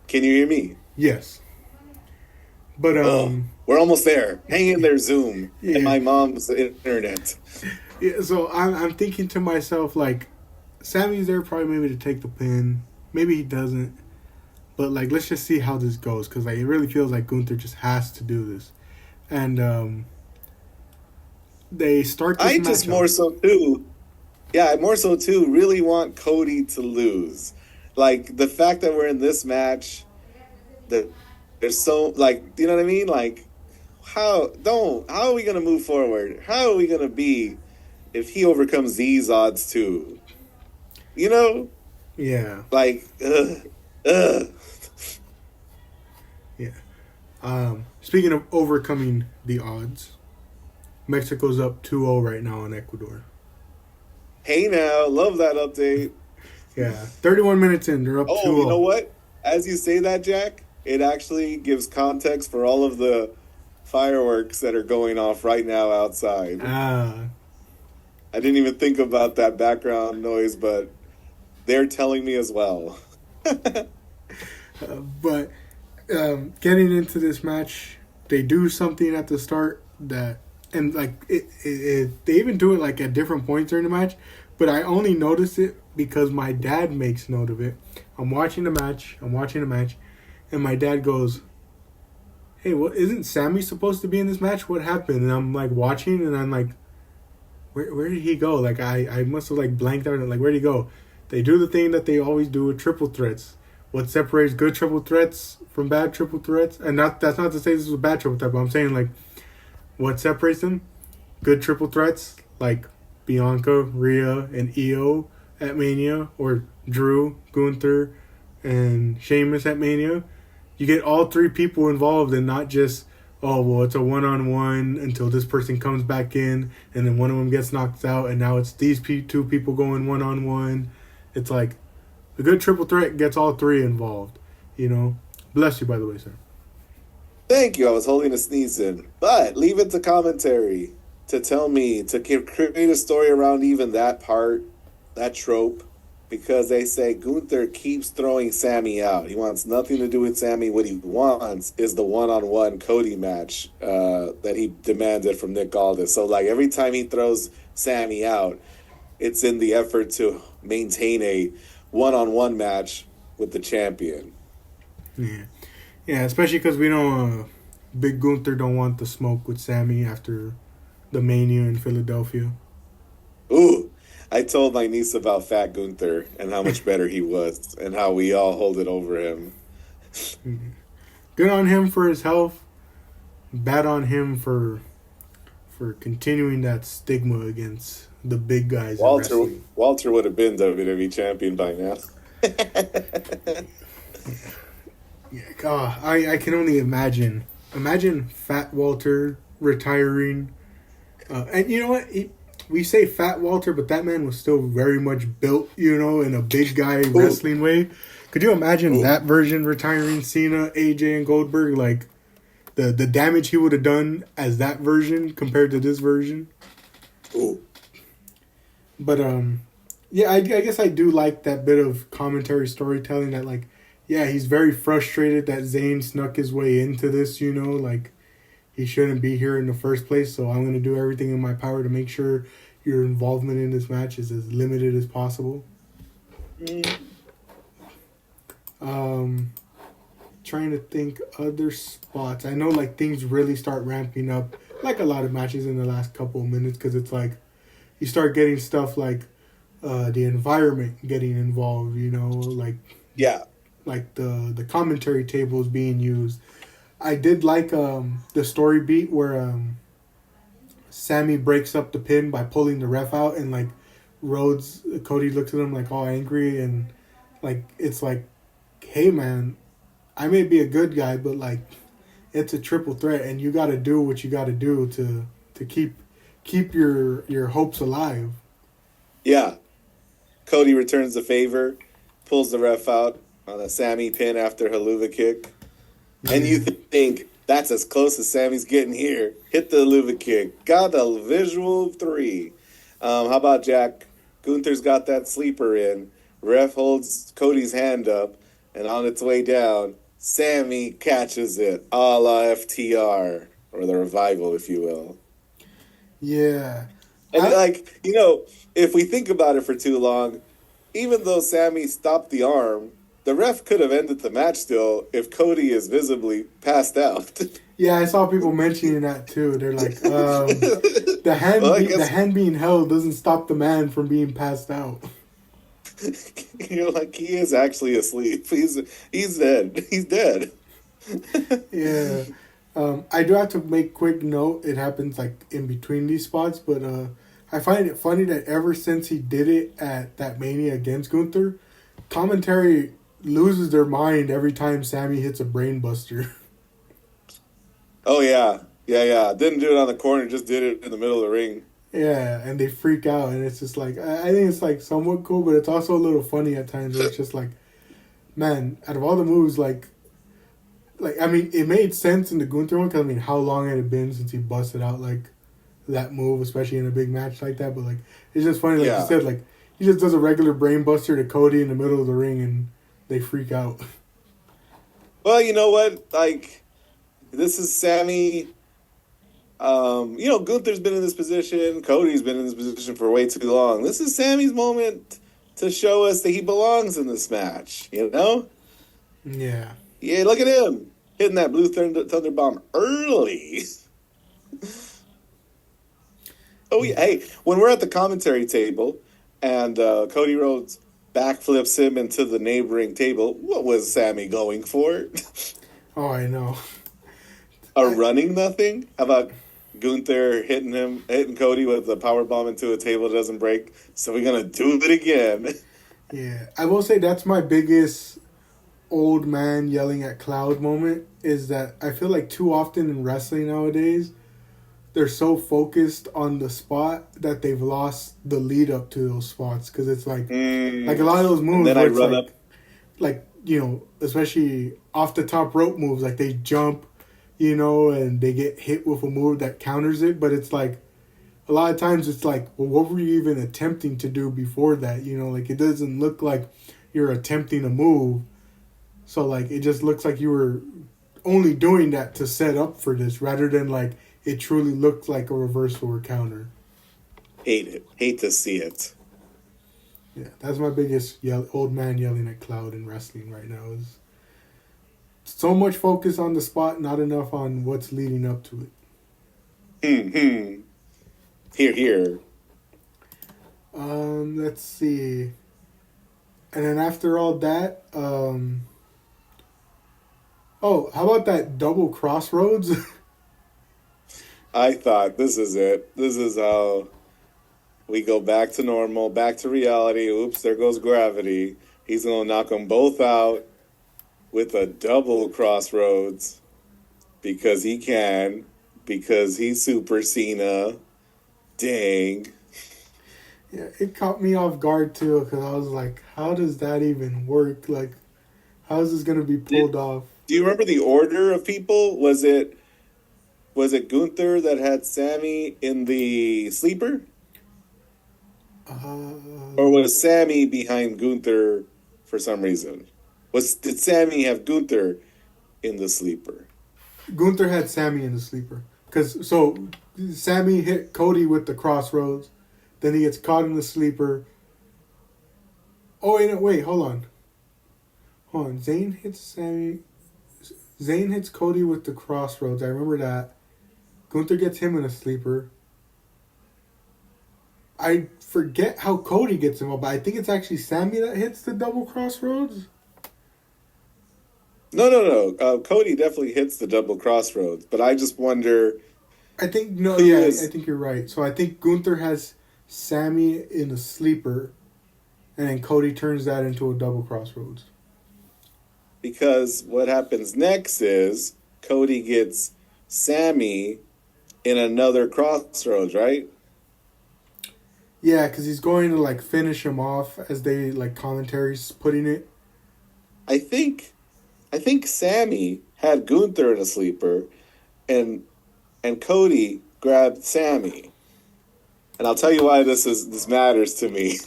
Can you hear me? Yes. But, we're almost there. Hang in there, Zoom. Yeah. And my mom's internet. Yeah, so I'm thinking to myself, like, Sammy's there probably maybe to take the pin. Maybe he doesn't. But, like, let's just see how this goes. Because, like, it really feels like Gunther just has to do this. And they start this match. I just more so, too. Yeah, more so, too, really want Cody to lose. Like, the fact that we're in this match, that there's so, like, you know what I mean? Like, how are we going to move forward? How are we going to be if he overcomes these odds, too? You know? Yeah. Like, Yeah. Speaking of overcoming the odds, Mexico's up 2-0 right now on Ecuador. Hey now, love that update. Yeah, 31 minutes in, they're up 2-0. Oh, you know what? As you say that, Jack, it actually gives context for all of the fireworks that are going off right now outside. I didn't even think about that background noise, but they're telling me as well. But getting into this match, they do something at the start that, and like they even do it like at different points during the match, but I only noticed it because my dad makes note of it. I'm watching the match, and my dad goes, "Hey, what, isn't Sammy supposed to be in this match? What happened?" And I'm like watching, and I'm like, where did he go? Like I must have like blanked out, and like, where'd he go? They do the thing that they always do with triple threats. What separates good triple threats from bad triple threats? And that's not to say this was a bad triple threat, but I'm saying, like, what separates them? Good triple threats, like Bianca, Rhea, and Io at Mania, or Drew, Gunther, and Sheamus at Mania. You get all three people involved and not just, oh, well, it's a one-on-one until this person comes back in, and then one of them gets knocked out, and now it's these two people going one-on-one. It's like, a good triple threat gets all three involved, you know. Bless you, by the way, sir. Thank you. I was holding a sneeze in. But leave it to commentary to tell me, to create a story around even that part, that trope, because they say Gunther keeps throwing Sammy out. He wants nothing to do with Sammy. What he wants is the one-on-one Cody match that he demanded from Nick Aldis. So, like, every time he throws Sammy out, it's in the effort to maintain a one-on-one match with the champion. Yeah, especially because we know Big Gunther don't want the smoke with Sammy after the Mania in Philadelphia. Ooh, I told my niece about Fat Gunther and how much better he was and how we all hold it over him. Good on him for his health. Bad on him for continuing that stigma against the big guys. Walter would have been WWE champion by now. Yeah, God, I can only imagine. Imagine Fat Walter retiring. And you know what? We say Fat Walter, but that man was still very much built, you know, in a big guy wrestling way. Could you imagine that version retiring Cena, AJ, and Goldberg? Like, the damage he would have done as that version compared to this version? Ooh. But, yeah, I guess I do like that bit of commentary storytelling that, like, yeah, he's very frustrated that Zayn snuck his way into this, you know, like, he shouldn't be here in the first place, so I'm going to do everything in my power to make sure your involvement in this match is as limited as possible. Trying to think other spots. I know, like, things really start ramping up, like a lot of matches in the last couple of minutes, because it's like, you start getting stuff like the environment getting involved, you know, like... Yeah. Like the commentary tables being used. I did like the story beat where Sammy breaks up the pin by pulling the ref out, and like Cody looks at him like all angry, and like it's like, hey man, I may be a good guy, but like it's a triple threat, and you got to do what you got to do to keep your hopes alive. Yeah. Cody returns the favor, pulls the ref out on a Sammy pin after Haluva kick. And you think, that's as close as Sammy's getting here. Hit the Haluva kick. Got a visual 3. How about Jack? Gunther's got that sleeper in. Ref holds Cody's hand up, and on its way down, Sammy catches it, a la FTR, or the Revival, if you will. Yeah. And if we think about it for too long, even though Sammy stopped the arm, the ref could have ended the match still if Cody is visibly passed out. Yeah, I saw people mentioning that too. They're like, the hand being held doesn't stop the man from being passed out. He is actually asleep. He's dead. He's dead. Yeah. I do have to make quick note. It happens like in between these spots, but I find it funny that ever since he did it at that Mania against Gunther, commentary loses their mind every time Sammy hits a brain buster. Oh yeah. Didn't do it on the corner, just did it in the middle of the ring. Yeah, and they freak out, and it's just like, I think it's like somewhat cool, but it's also a little funny at times. Where it's just like, man, out of all the moves, like I mean, it made sense in the Gunther one, because I mean, how long had it been since he busted out like that move, especially in a big match like that? But like, it's just funny, like you said, like he just does a regular brain buster to Cody in the middle of the ring, and they freak out. Well, you know what? Like, this is Sammy. Gunther's been in this position. Cody's been in this position for way too long. This is Sammy's moment to show us that he belongs in this match. You know? Yeah. Yeah, look at him hitting that Blue Thunder bomb early. Oh yeah. Hey, when we're at the commentary table and Cody Rhodes backflips him into the neighboring table, what was Sammy going for? Oh, I know. Running nothing? How about Gunther hitting Cody with a power bomb into a table that doesn't break? So we're gonna do it again. Yeah, I will say that's my biggest old man yelling at cloud moment, is that I feel like too often in wrestling nowadays, they're so focused on the spot that they've lost the lead up to those spots. Because it's like a lot of those moves. And then I run up. Like, especially off the top rope moves, like they jump, and they get hit with a move that counters it. But it's like, a lot of times it's like, well, what were you even attempting to do before that? Like it doesn't look like you're attempting a move. So like, it just looks like you were only doing that to set up for this, rather than like it truly looked like a reversal or counter. Hate it. Hate to see it. Yeah, that's my biggest old man yelling at cloud in wrestling right now, is so much focus on the spot, not enough on what's leading up to it. Here. Let's see. And then after all that, how about that double crossroads? I thought, this is it. This is how we go back to normal, back to reality. Oops, there goes gravity. He's going to knock them both out with a double crossroads because he can, because he's Super Cena. Dang. Yeah, it caught me off guard too, because I was like, how does that even work? Like, how is this going to be pulled off? Do you remember the order of people? Was it Gunther that had Sammy in the sleeper? Or was Sammy behind Gunther for some reason? Did Sammy have Gunther in the sleeper? Gunther had Sammy in the sleeper. So Sammy hit Cody with the crossroads. Then he gets caught in the sleeper. Oh, wait, hold on. Zayn hits Cody with the crossroads. I remember that. Gunther gets him in a sleeper. I forget how Cody gets him up, but I think it's actually Sammy that hits the double crossroads. No. Cody definitely hits the double crossroads, but I just wonder. I think no, Who yeah, is- I think you're right. So I think Gunther has Sammy in a sleeper, and then Cody turns that into a double crossroads. Because what happens next is Cody gets Sammy in another crossroads, right? Yeah, because he's going to like finish him off as they like commentaries putting it. I think Sammy had Gunther in a sleeper, and Cody grabbed Sammy. And I'll tell you why this matters to me.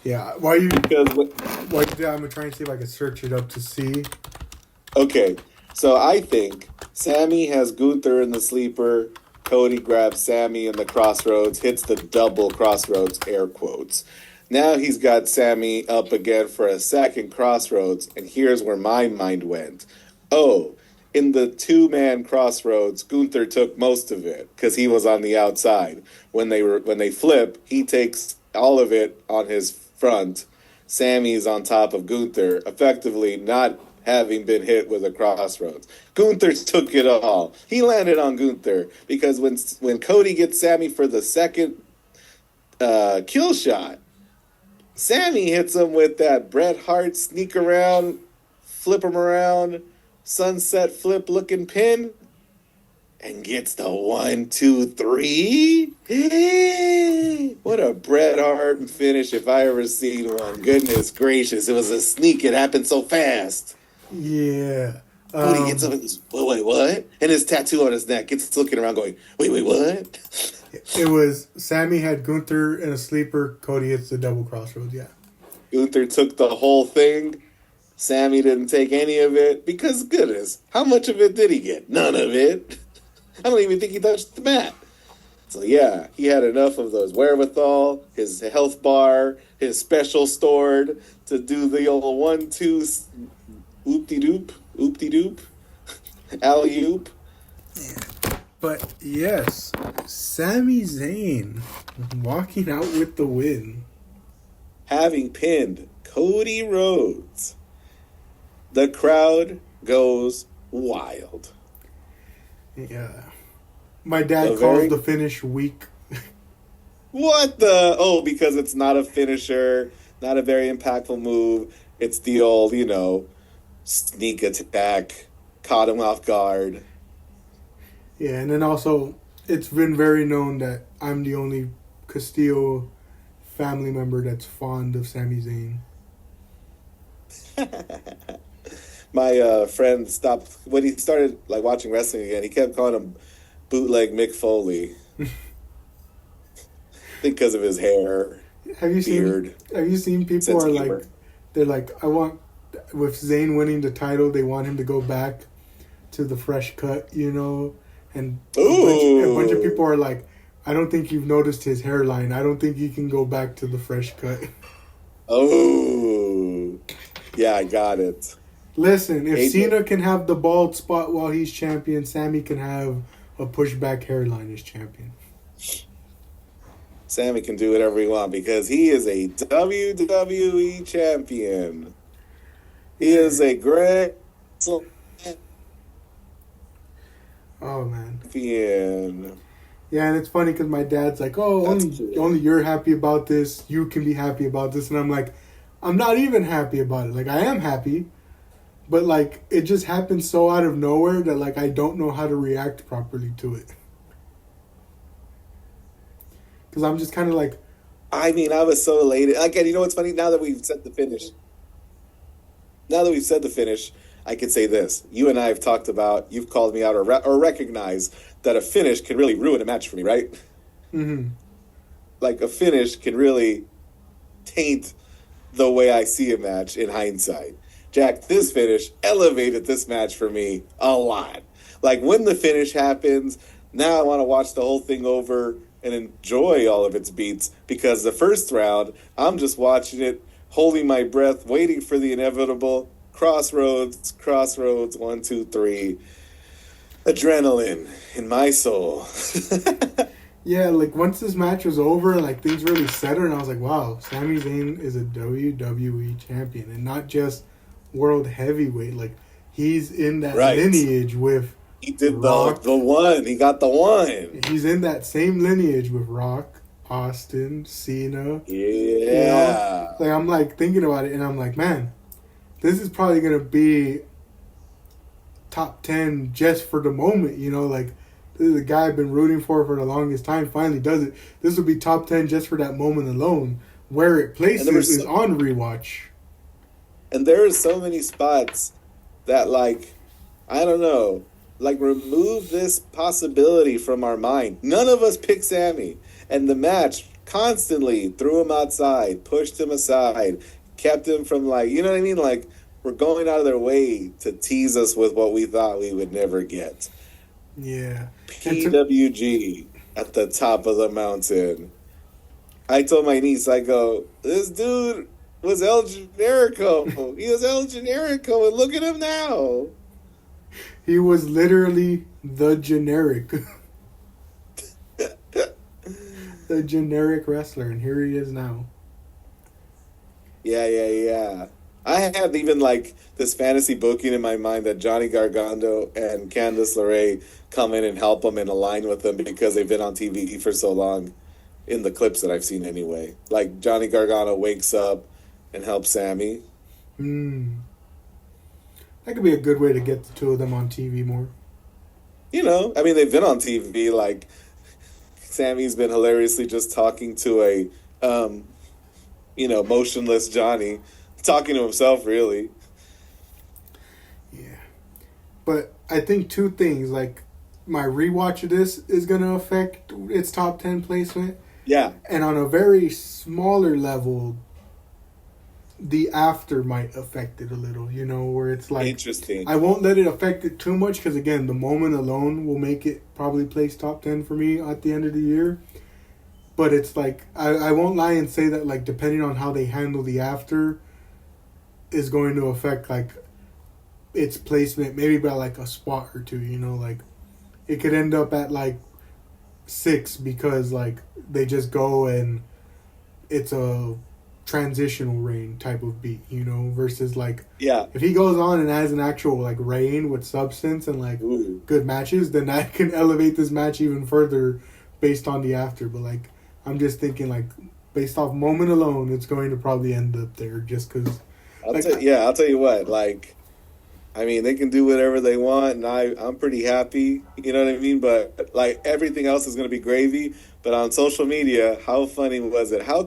Yeah, why you? Because Why? I'm gonna try and see if I can search it up to see. okay, so I think Sammy has Gunther in the sleeper. Cody grabs Sammy in the crossroads, hits the double crossroads, air quotes. Now he's got Sammy up again for a second crossroads, and here's where my mind went. Oh, in the two-man crossroads, Gunther took most of it because he was on the outside. When they flip, he takes all of it on his front. Sammy's on top of Gunther, effectively not having been hit with a crossroads. Gunther took it all. He landed on Gunther because when Cody gets Sammy for the second kill shot, Sammy hits him with that Bret Hart sneak around, flip him around, sunset flip looking pin, and gets the 1, 2, 3. What a Bret Hart finish if I ever seen one. Goodness gracious, it was a sneak. It happened so fast. Yeah. Cody gets up and goes, wait, what? And his tattoo on his neck gets looking around going, wait, what? It was Sammy had Gunther in a sleeper. Cody hits the double crossroads. Yeah. Gunther took the whole thing. Sammy didn't take any of it because, goodness, how much of it did he get? None of it. I don't even think he touched the mat. So, yeah, he had enough of those wherewithal, his health bar, his special stored to do the old 1, 2, oop-de-doop, alley-oop. But yes, Sami Zayn walking out with the win. Having pinned Cody Rhodes, the crowd goes wild. Yeah. My dad The calls very- the finish weak. What the? Oh, because it's not a finisher, not a very impactful move. It's the old, sneak attack, caught him off guard. Yeah, and then also, it's been very known that I'm the only Castillo family member that's fond of Sami Zayn. My friend stopped when he started watching wrestling again. He kept calling him bootleg Mick Foley. I think because of his hair, Have you beard. seen people sense are of like, humor. they're like, I want, with Zayn winning the title, they want him to go back to the fresh cut, and a bunch of people are like, I don't think you've noticed his hairline. I don't think he can go back to the fresh cut. Oh, yeah, I got it. Listen, if AJ. Cena can have the bald spot while he's champion, Sammy can have a pushback hairline as champion. Sammy can do whatever he wants because he is a WWE champion. He is a great Oh man, champion. yeah, and it's funny because my dad's like, "Oh, That's only cool. only you're happy about this. You can be happy about this," and I'm like, "I'm not even happy about it. Like, I am happy, but like it just happened so out of nowhere that like I don't know how to react properly to it." Because I'm just kind of like, I mean, I was so elated. Again, you know what's funny? Now that we've said the finish, I could say this. You and I have talked about, you've called me out or recognized that a finish can really ruin a match for me, right? mm-hmm. Like, a finish can really taint the way I see a match in hindsight. Jack, this finish elevated this match for me a lot. Like, when the finish happens, now I want to watch the whole thing over and enjoy all of its beats, because the first round, I'm just watching it, holding my breath, waiting for the inevitable. Crossroads, 1, 2, 3. Adrenaline in my soul. Yeah, like once this match was over, like things really settled, and I was like, wow, Sami Zayn is a WWE champion, and not just world heavyweight. Like he's in that Right. lineage with He did Rock. the one. He got the one. He's in that same lineage with Rock, Austin, Cena. You know, Yeah. like I'm like thinking about it, and I'm like, man, this is probably gonna be top 10 just for the moment. You know, like this is a guy I've been rooting for the longest time. Finally does it. This will be top 10 just for that moment alone. Where it places is on rewatch. And there are so many spots that, like, I don't know, like, remove this possibility from our mind. None of us picked Sammy. And the match constantly threw him outside, pushed him aside, kept him from, like, you know what I mean? Like, we're going out of their way to tease us with what we thought we would never get. Yeah. PWG at the top of the mountain. I told my niece, I go, this dude was El Generico. He was El Generico, and look at him now. He was literally the generic. The generic wrestler, and here he is now. Yeah. I have even, like, this fantasy booking in my mind that Johnny Gargano and Candice LeRae come in and help him and align with them because they've been on TV for so long, in the clips that I've seen anyway. Like, Johnny Gargano wakes up and helps Sammy. That could be a good way to get the two of them on TV more. You know, I mean, they've been on TV. Like, Sammy's been hilariously just talking to a, motionless Johnny, talking to himself, really. Yeah. But I think two things, like, my rewatch of this is going to affect its top 10 placement. Yeah. And on a very smaller level, the after might affect it a little, you know, where it's like... Interesting. I won't let it affect it too much because, again, the moment alone will make it probably place top 10 for me at the end of the year. But it's like, I won't lie and say that, like, depending on how they handle the after is going to affect, like, its placement maybe by, like, a spot or two, you know, like... It could end up at, like, 6 because, like, they just go and it's a transitional reign type of beat, you know, versus, like, if he goes on and has an actual, like, reign with substance and, like, good matches, then that can elevate this match even further based on the after. But, like, I'm just thinking, like, based off moment alone, it's going to probably end up there just because... I'll tell you what, like... I mean, they can do whatever they want, and I'm pretty happy, you know what I mean? But, like, everything else is going to be gravy. But on social media, how funny was it? How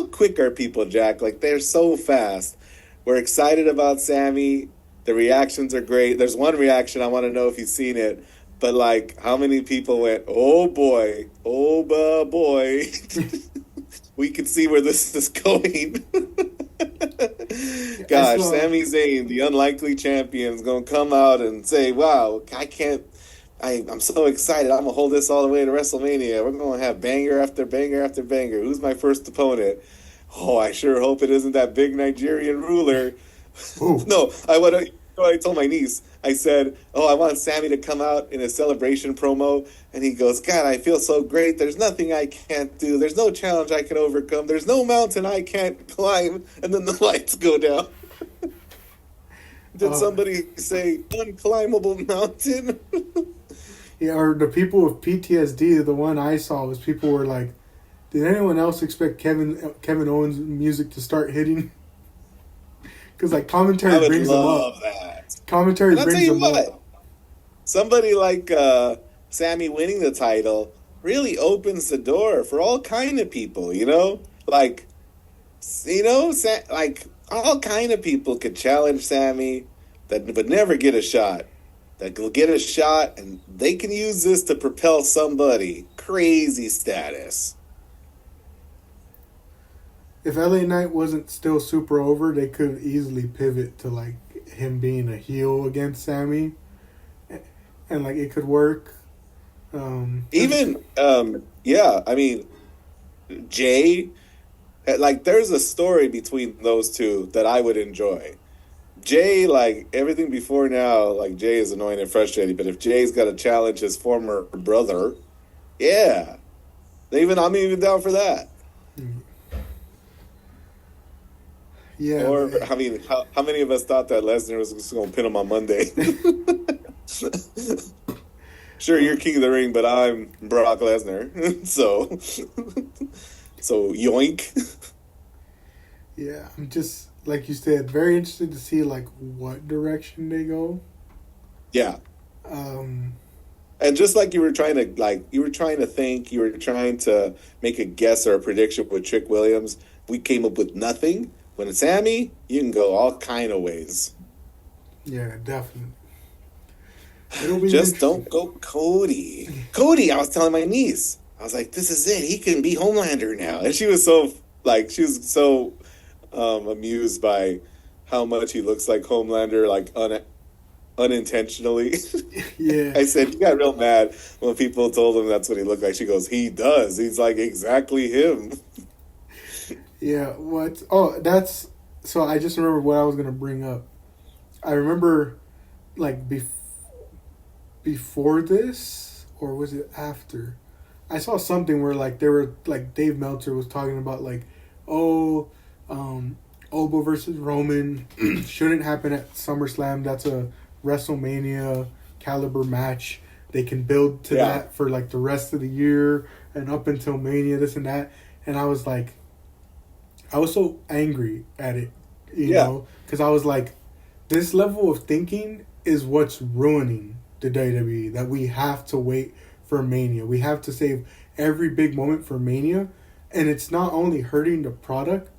quick are people, Jack? Like, they're so fast. We're excited about Sammy. The reactions are great. There's one reaction, I want to know if you've seen it. But, like, how many people went, oh, boy, we can see where this is going. Gosh, Sami Zayn, the unlikely champion, is going to come out and say, wow, I'm so excited. I'm going to hold this all the way to WrestleMania. We're going to have banger after banger after banger. Who's my first opponent? Oh, I sure hope it isn't that big Nigerian ruler. No, I told my niece, I said, I want Sammy to come out in a celebration promo. And he goes, God, I feel so great. There's nothing I can't do. There's no challenge I can overcome. There's no mountain I can't climb. And then the lights go down. Did somebody say unclimbable mountain? Yeah, or the people with PTSD, the one I saw was people were like, did anyone else expect Kevin Owens' music to start hitting? Because, like, commentary brings them up. That. Commentary brings them up. Somebody like Sammy winning the title really opens the door for all kind of people, you know? Like, like, all kind of people could challenge Sammy that would never get a shot. That will get a shot, and they can use this to propel somebody crazy status. If LA Knight wasn't still super over, they could easily pivot to, like, him being a heel against Sammy. And, like, it could work. I mean, Jay, like, there's a story between those two that I would enjoy. Jay, like, everything before now, like, Jay is annoying and frustrating, but if Jay's got to challenge his former brother, yeah. I'm even down for that. Yeah. Or, I mean, how many of us thought that Lesnar was just going to pin him on Monday? sure, you're King of the Ring, but I'm Brock Lesnar. So yoink. Yeah, I'm just like you said, very interested to see like what direction they go. Yeah. Um, And just like you were trying to think, you were trying to make a guess or a prediction with Trick Williams. We came up with nothing. When it's Sammy, you can go all kind of ways. yeah, definitely. It'll be Just interesting. don't go Cody. Cody, I was telling my niece, I was like, this is it. He can be Homelander now. And she was so amused by how much he looks like Homelander, like unintentionally. Yeah, I said, you got real mad when people told him that's what he looked like. She goes, he does. He's like exactly him. yeah. What? Oh, that's. So I just remember what I was gonna bring up. I remember, like before this, or was it after? I saw something where like they were like Dave Meltzer was talking about like, oh, Obo versus Roman shouldn't happen at SummerSlam. That's a WrestleMania caliber match. They can build to Yeah. that for like the rest of the year and up until Mania, this and that. And I was like, I was so angry at it, Yeah. because I was like, this level of thinking is what's ruining the WWE. That we have to wait for Mania. We have to save every big moment for Mania. And it's not only hurting the product,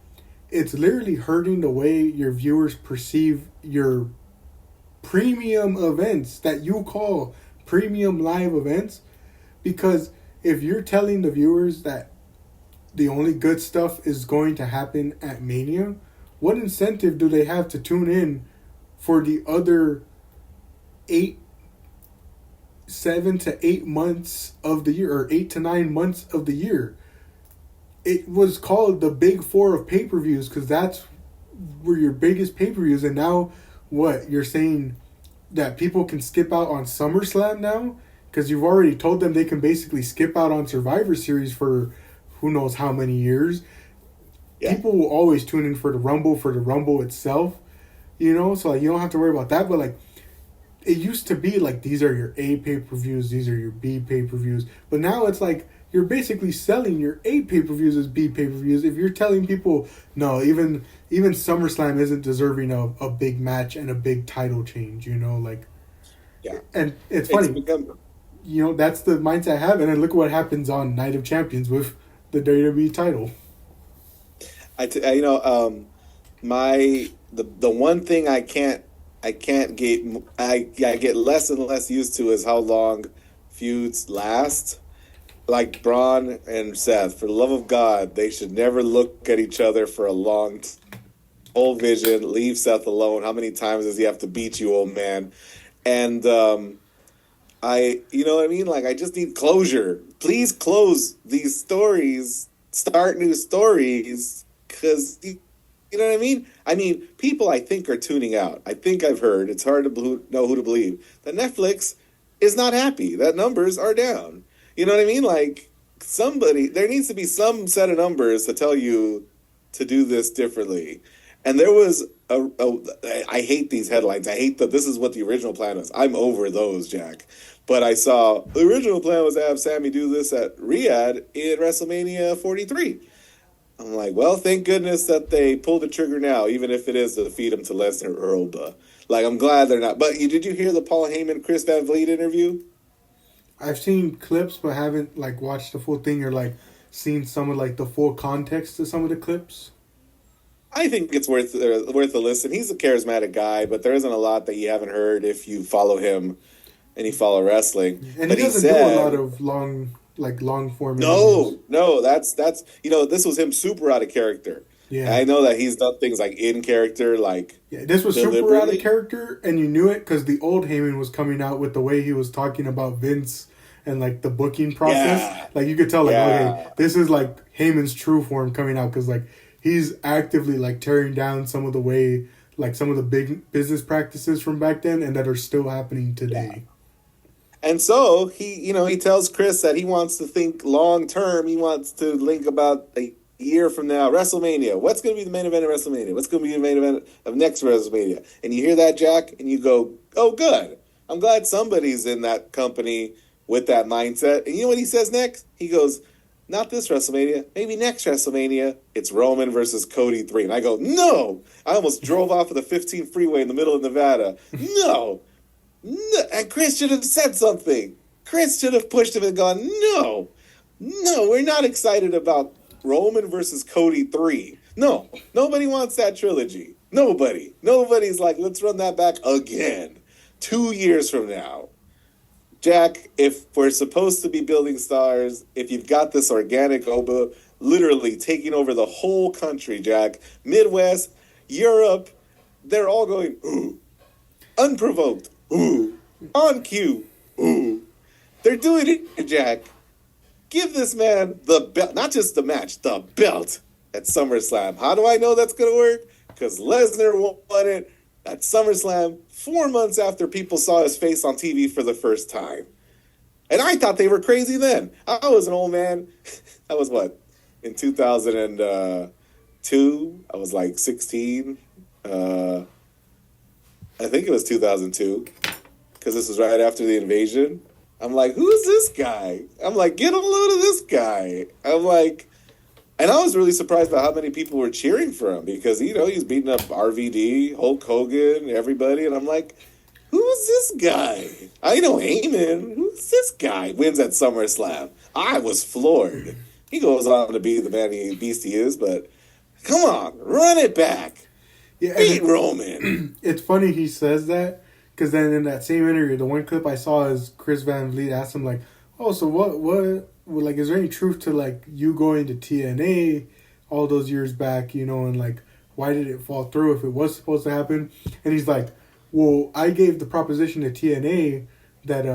it's literally hurting the way your viewers perceive your premium events that you call premium live events. Because if you're telling the viewers that the only good stuff is going to happen at Mania, what incentive do they have to tune in for the other 7 to 8 months of the year, or 8 to 9 months of the year? It was called the Big Four of pay-per-views because that's were your biggest pay-per-views. And now what? You're saying that people can skip out on SummerSlam now? Because you've already told them they can basically skip out on Survivor Series for who knows how many years. Yeah. People will always tune in for the Rumble itself. So like you don't have to worry about that. But like it used to be like these are your A pay-per-views, these are your B pay-per-views. But now it's like you're basically selling your A pay-per-views as B pay-per-views. If you're telling people, no, even SummerSlam isn't deserving of a big match and a big title change, like. Yeah. And it's funny, that's the mindset I have. And then look what happens on Night of Champions with the WWE title. The one thing I get less and less used to is how long feuds last. Like Braun and Seth, for the love of God, they should never look at each other for a long whole vision. Leave Seth alone. How many times does he have to beat you, old man? And you know what I mean? Like, I just need closure. Please close these stories. Start new stories. Because, you know what I mean? I mean, people I think are tuning out. I think I've heard, it's hard to know who to believe, that Netflix is not happy. That numbers are down. You know what I mean? Like, there needs to be some set of numbers to tell you to do this differently. And there was I hate these headlines. I hate that this is what the original plan was. I'm over those, Jack. But I saw the original plan was to have Sammy do this at Riyadh in WrestleMania 43. I'm like, well, thank goodness that they pulled the trigger now, even if it is to feed him to Lesnar or Oba. Like, I'm glad they're not. But did you hear the Paul Heyman Chris Van Vliet interview? I've seen clips, but haven't like watched the full thing or like seen some of like the full context of some of the clips. I think it's worth a listen. He's a charismatic guy, but there isn't a lot that you haven't heard if you follow him and you follow wrestling. And but he doesn't do a lot of long form. No, that's this was him super out of character. Yeah, I know that he's done things like in character, like this was super out of character, and you knew it because the old Heyman was coming out with the way he was talking about Vince and like the booking process. Yeah. Like you could tell, okay, this is like Heyman's true form coming out because like he's actively like tearing down some of the way, like some of the big business practices from back then and that are still happening today. Yeah. And so he tells Chris that he wants to think long term. He wants to think about a year from now, WrestleMania. What's going to be the main event of WrestleMania? What's going to be the main event of next WrestleMania? And you hear that, Jack, and you go, oh, good. I'm glad somebody's in that company with that mindset. And you know what he says next? He goes, not this WrestleMania, maybe next WrestleMania, it's Roman versus Cody 3. And I go, no! I almost drove off of the 15 freeway in the middle of Nevada. No! No! And Chris should have said something. Chris should have pushed him and gone, no! No, we're not excited about Roman versus Cody 3. No, nobody wants that trilogy. Nobody. Nobody's like, let's run that back again. 2 years from now. Jack, if we're supposed to be building stars, if you've got this organic Oba literally taking over the whole country, Jack, Midwest, Europe, they're all going, ooh, unprovoked, ooh, on cue, ooh. They're doing it, Jack. Give this man the belt, not just the match, the belt at SummerSlam. How do I know that's going to work? Because Lesnar won it at SummerSlam 4 months after people saw his face on TV for the first time. And I thought they were crazy then. I was an old man. I was what? In 2002? I was like 16. I think it was 2002. Because this was right after the invasion. I'm like, who's this guy? I'm like, get a load of this guy. I'm like, and I was really surprised by how many people were cheering for him because, you know, he's beating up RVD, Hulk Hogan, everybody. And I'm like, who's this guy? I know Heyman. Who's this guy? Wins at SummerSlam. I was floored. He goes on to be the beast he is, but come on, run it back. Yeah, beat Roman. It's funny he says that because then in that same interview, the one clip I saw is Chris Van Vliet asked him like, oh, so what, like, is there any truth to, like, you going to TNA all those years back, you know, and, like, why did it fall through if it was supposed to happen? And he's like, well, I gave the proposition to TNA that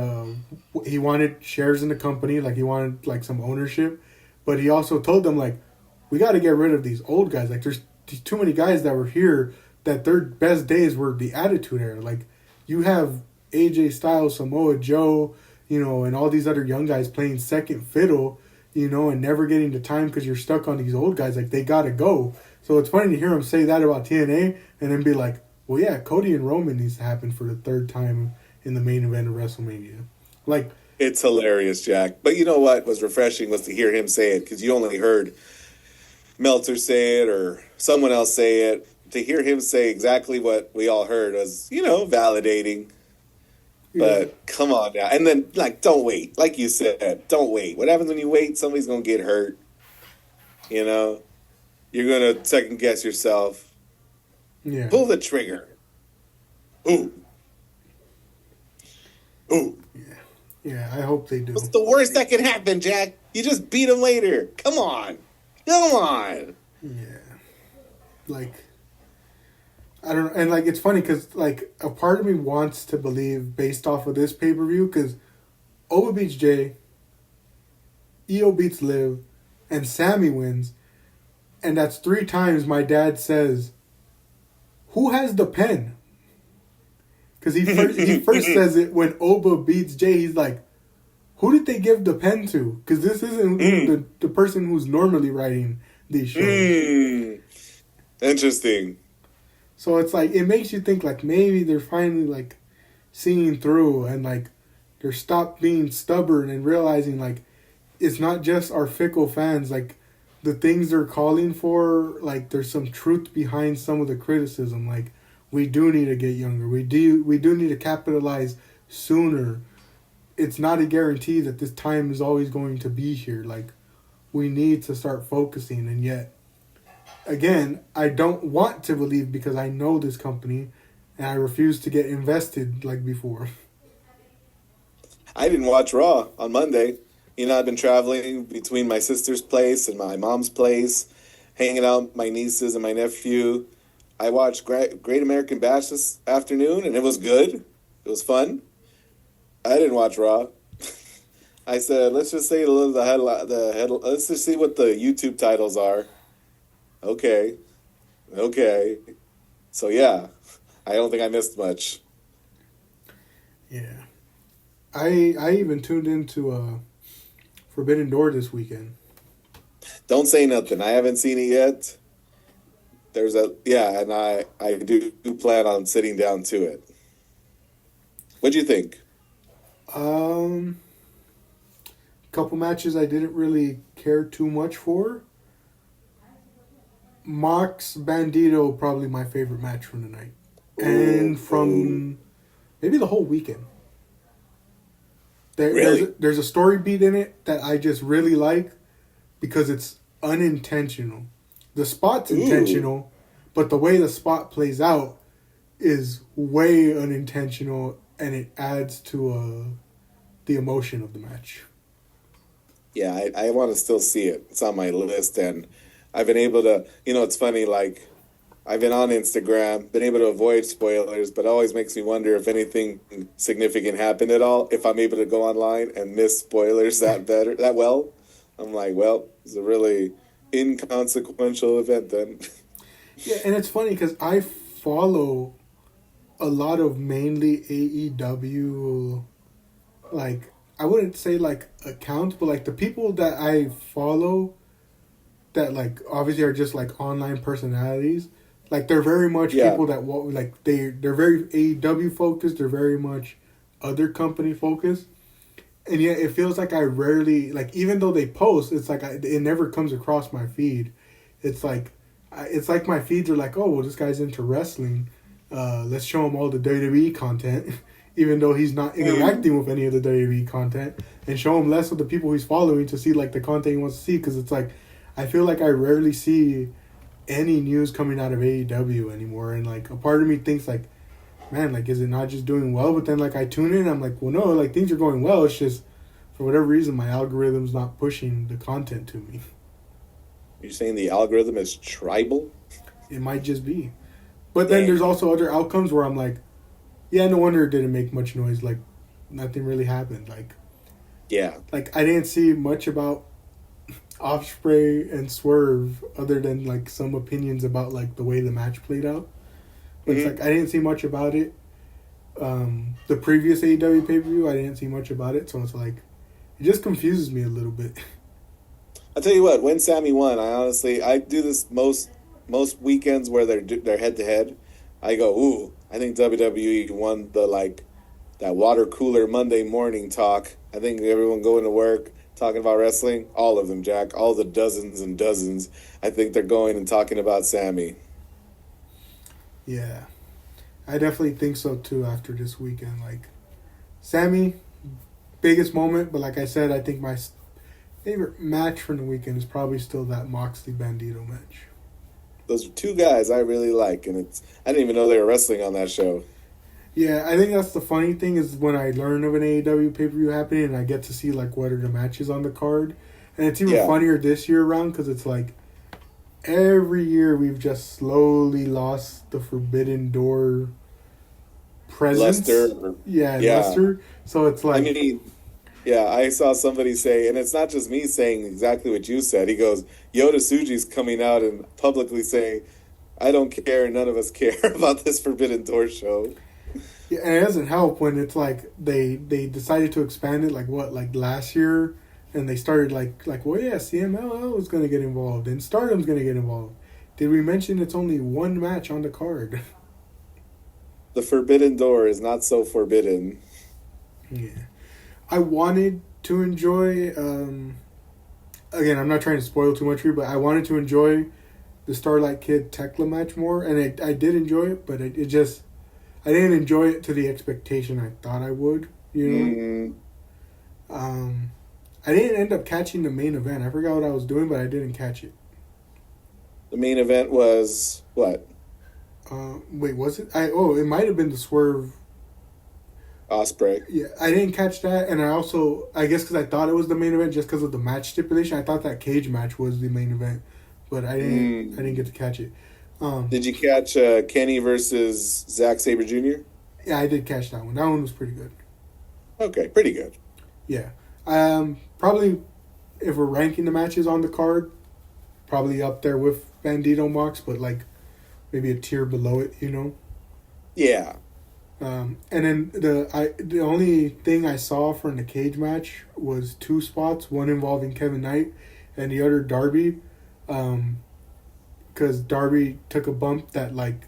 he wanted shares in the company, like, he wanted, like, some ownership, but he also told them, like, we got to get rid of these old guys. Like, there's too many guys that were here that their best days were the Attitude Era. Like, you have AJ Styles, Samoa Joe, you know, and all these other young guys playing second fiddle, you know, and never getting the time because you're stuck on these old guys. Like, they got to go. So it's funny to hear him say that about TNA and then be like, well, yeah, Cody and Roman needs to happen for the third time in the main event of WrestleMania. Like, it's hilarious, Jack. But you know what was refreshing was to hear him say it because you only heard Meltzer say it or someone else say it. To hear him say exactly what we all heard was, you know, validating. But come on now. And then, like, don't wait. Like you said, don't wait. What happens when you wait? Somebody's going to get hurt. You know? You're going to second guess yourself. Yeah. Pull the trigger. Ooh. Ooh. Yeah, I hope they do. What's the worst that can happen, Jack? You just beat him later. Come on. Come on. Yeah. Like, I don't know. And, like, it's funny because, like, a part of me wants to believe based off of this pay-per-view because Oba beats Jay, Io beats Liv, and Sammy wins. And that's 3 times my dad says, who has the pen? Because he first says it when Oba beats Jay. He's like, who did they give the pen to? Because this isn't the person who's normally writing these shows. Interesting. So it's like, it makes you think, like, maybe they're finally, like, seeing through and, like, they're stopped being stubborn and realizing, like, it's not just our fickle fans. Like, the things they're calling for, like, there's some truth behind some of the criticism. Like, we do need to get younger. We do need to capitalize sooner. It's not a guarantee that this time is always going to be here. Like, we need to start focusing, and yet, again, I don't want to believe because I know this company and I refuse to get invested like before. I didn't watch Raw on Monday. You know, I've been traveling between my sister's place and my mom's place, hanging out with my nieces and my nephew. I watched Great American Bash this afternoon, and it was good. It was fun. I didn't watch Raw. I said, let's just say let's just see what the YouTube titles are. Okay. So, yeah, I don't think I missed much. Yeah. I even tuned into Forbidden Door this weekend. Don't say nothing. I haven't seen it yet. And I do plan on sitting down to it. What'd you think? couple matches I didn't really care too much for. Mox Bandito, probably my favorite match from the night. And from maybe the whole weekend. Really? There's a story beat in it that I just really like because it's unintentional. The spot's intentional, but the way the spot plays out is way unintentional, and it adds to the emotion of the match. Yeah, I want to still see it. It's on my list, and I've been able to, it's funny, like, I've been on Instagram, been able to avoid spoilers, but it always makes me wonder if anything significant happened at all, if I'm able to go online and miss spoilers that well. I'm like, well, it's a really inconsequential event then. Yeah, and it's funny because I follow a lot of mainly AEW, like, I wouldn't say like accounts, but like the people that I follow that like obviously are just like online personalities. Like they're very much people that like they're very AEW focused. They're very much other company focused, and yet it feels like I rarely like even though they post, it's like it never comes across my feed. It's like my feeds are like, oh well, this guy's into wrestling. Let's show him all the WWE content, even though he's not interacting with any of the WWE content, and show him less of the people he's following to see like the content he wants to see. Because it's like I feel like I rarely see any news coming out of AEW anymore, and like a part of me thinks like, man, like is it not just doing well? But then like I tune in, I'm like, well no, like things are going well. It's just for whatever reason my algorithm's not pushing the content to me. You're saying the algorithm is tribal? It might just be, but then there's also other outcomes where I'm like, yeah, no wonder it didn't make much noise. Like nothing really happened. Like like I didn't see much about Ospreay and Swerve other than like some opinions about like the way the match played out. But it's like I didn't see much about it. The previous AEW pay-per-view, I didn't see much about it, so it's like it just confuses me a little bit. I'll tell you what, when Sammy won, I do this most weekends where they're head to head. I go, ooh, I think WWE won the like that water cooler Monday morning talk. I think everyone going to work talking about wrestling, all of them, Jack, all the dozens and dozens. I think they're going and talking about Sammy. Yeah, I definitely think so too. After this weekend, like Sammy, biggest moment, but like I said, I think my favorite match from the weekend is probably still that Moxley Bandito match. Those are two guys I really like, and I didn't even know they were wrestling on that show. Yeah, I think that's the funny thing is when I learn of an AEW pay-per-view happening and I get to see like what are the matches on the card. And it's even funnier this year around because it's like every year we've just slowly lost the Forbidden Door presence. Lester. Yeah. Lester. So it's like... I mean, yeah, I saw somebody say, and it's not just me saying exactly what you said. He goes, Yoda Tsuji's coming out and publicly saying, I don't care, none of us care about this Forbidden Door show. Yeah, and it doesn't help when it's like they decided to expand it like last year, and they started like well yeah, CMLL is going to get involved and Stardom's going to get involved. Did we mention it's only one match on the card? The Forbidden Door is not so forbidden. Yeah, I wanted to enjoy. Again, I'm not trying to spoil too much for you, but I wanted to enjoy the Starlight Kid Tekla match more, and I did enjoy it, but it just. I didn't enjoy it to the expectation I thought I would, you know? I didn't end up catching the main event. I forgot what I was doing, but I didn't catch it. The main event was what? Wait, was it? It might have been the Swerve. Ospreay. Yeah, I didn't catch that, and I guess because I thought it was the main event just because of the match stipulation, I thought that cage match was the main event, but I didn't get to catch it. Did you catch Kenny versus Zack Sabre Jr.? Yeah, I did catch that one. That one was pretty good. Okay, pretty good. Yeah. Probably, if we're ranking the matches on the card, probably up there with Bandito Mox, but like maybe a tier below it, you know? Yeah. And then the only thing I saw from the cage match was two spots, one involving Kevin Knight and the other Darby. Because Darby took a bump that, like,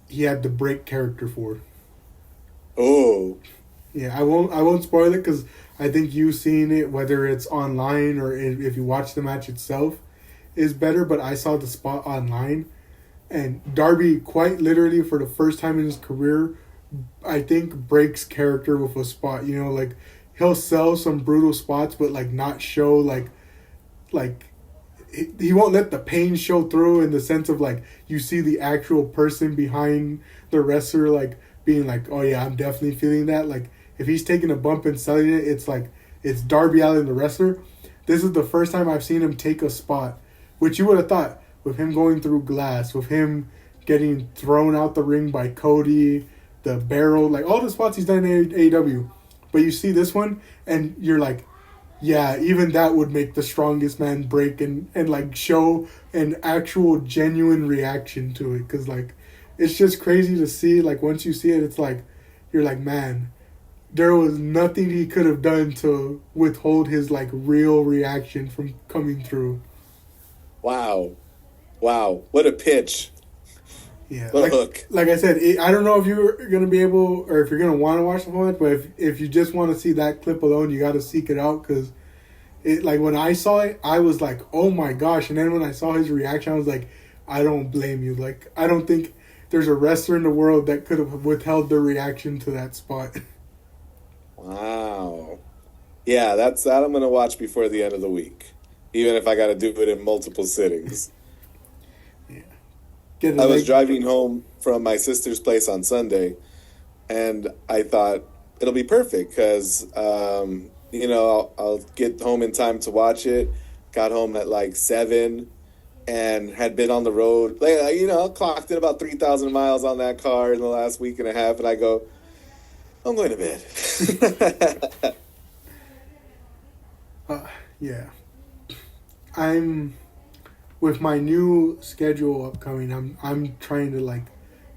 he had the break character for. Oh. Yeah, I won't spoil it because I think you seeing it, whether it's online or if you watch the match itself, is better. But I saw the spot online, and Darby quite literally for the first time in his career, I think breaks character with a spot. You know, like he'll sell some brutal spots, but like not show like he won't let the pain show through in the sense of like you see the actual person behind the wrestler like being like, oh yeah, I'm definitely feeling that. Like if he's taking a bump and selling it, it's like it's Darby Allin the wrestler. This is the first time I've seen him take a spot, which you would have thought with him going through glass, with him getting thrown out the ring by Cody, the barrel, like all the spots he's done in AEW. But you see this one and you're like, yeah, even that would make the strongest man break and like show an actual genuine reaction to it. Because like it's just crazy to see. Like once you see it, it's like you're like, man, there was nothing he could have done to withhold his like real reaction from coming through. Wow, what a pitch! Yeah, what a hook! Like I said, I don't know if you're gonna be able or if you're gonna want to watch the whole match, but if you just want to see that clip alone, you got to seek it out because it like when I saw it, I was like, oh my gosh, and then when I saw his reaction, I was like, I don't blame you. Like I don't think there's a wrestler in the world that could have withheld their reaction to that spot. Wow. Yeah, that I'm going to watch before the end of the week, even if I got to do it in multiple sittings. Yeah. I was driving home from my sister's place on Sunday, and I thought it'll be perfect because, you know, I'll get home in time to watch it. Got home at like 7 and had been on the road. You know, clocked in about 3,000 miles on that car in the last week and a half, and I go, I'm going to bed. Yeah. I'm with my new schedule upcoming. I'm trying to like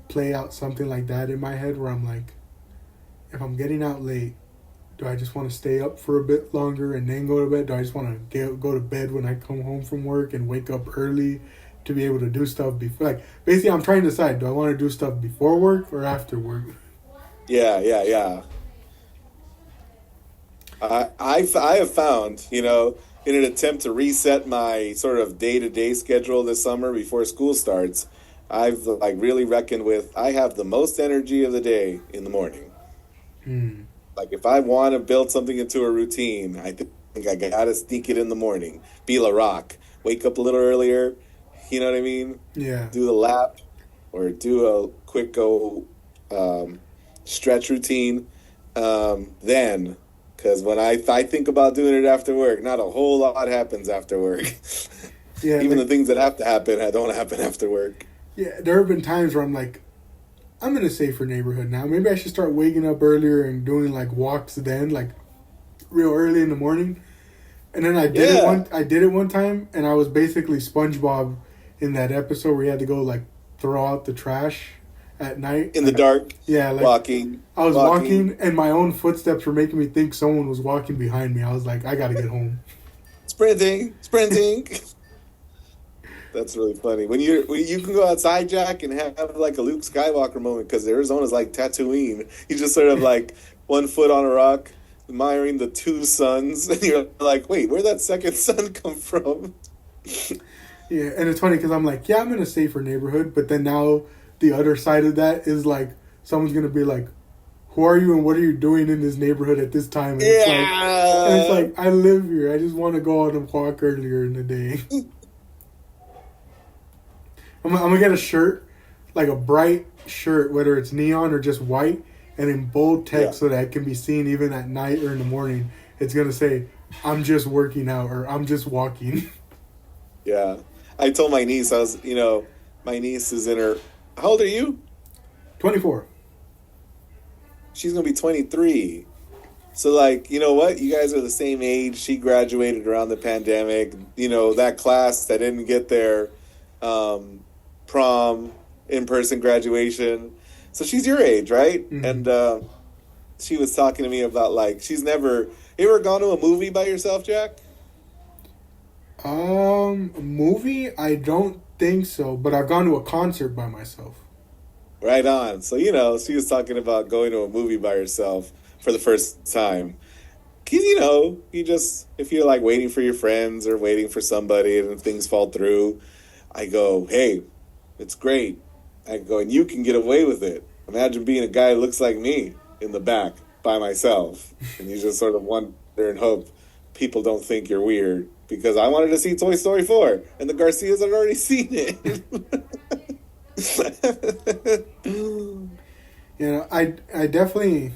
play out something like that in my head where I'm like, if I'm getting out late, do I just want to stay up for a bit longer and then go to bed? Do I just want to go to bed when I come home from work and wake up early to be able to do stuff before? Like basically, I'm trying to decide: do I want to do stuff before work or after work? Yeah. I have found, you know, in an attempt to reset my sort of day-to-day schedule this summer before school starts, I've like really reckoned with I have the most energy of the day in the morning. Like if I want to build something into a routine, I think I gotta sneak it in the morning. Be La Rock, wake up a little earlier. You know what I mean? Yeah. Do the lap or do a quick go stretch routine. Then, because when I think about doing it after work, not a whole lot happens after work. Yeah. Even the things that have to happen don't happen after work. Yeah, there have been times where I'm like, I'm in a safer neighborhood now. Maybe I should start waking up earlier and doing like walks then, like real early in the morning. And then I did it one time, and I was basically SpongeBob in that episode where he had to go like throw out the trash at night in the dark. Yeah, like walking. I was walking, and my own footsteps were making me think someone was walking behind me. I was like, I gotta get home. Sprinting. That's really funny. When you can go outside, Jack, and have like a Luke Skywalker moment because Arizona's like Tatooine. You just sort of like 1 foot on a rock, admiring the 2 suns, and you're like, wait, where'd that second sun come from? Yeah, and it's funny because I'm like, yeah, I'm in a safer neighborhood, but then now the other side of that is like someone's gonna be like, who are you and what are you doing in this neighborhood at this time? And it's like I live here. I just want to go out and walk earlier in the day. I'm gonna get a shirt, like a bright shirt, whether it's neon or just white, and in bold text so that it can be seen even at night or in the morning. It's gonna say, "I'm just working out" or "I'm just walking." Yeah, I told my niece my niece is in her. How old are you? 24. She's gonna be 23. So like, you know what? You guys are the same age. She graduated around the pandemic. You know, that class that didn't get their prom, in-person graduation. So she's your age, right? Mm-hmm. And she was talking to me about like she's never. You ever gone to a movie by yourself, Jack? A movie? I don't think so, but I've gone to a concert by myself. Right on. So, you know, she was talking about going to a movie by herself for the first time. you just, if you're like waiting for your friends or waiting for somebody and things fall through, I go, hey, it's great. I go, and you can get away with it. Imagine being a guy who looks like me in the back by myself. And you just sort of wonder and hope people don't think you're weird. Because I wanted to see Toy Story 4, and the Garcias had already seen it. I definitely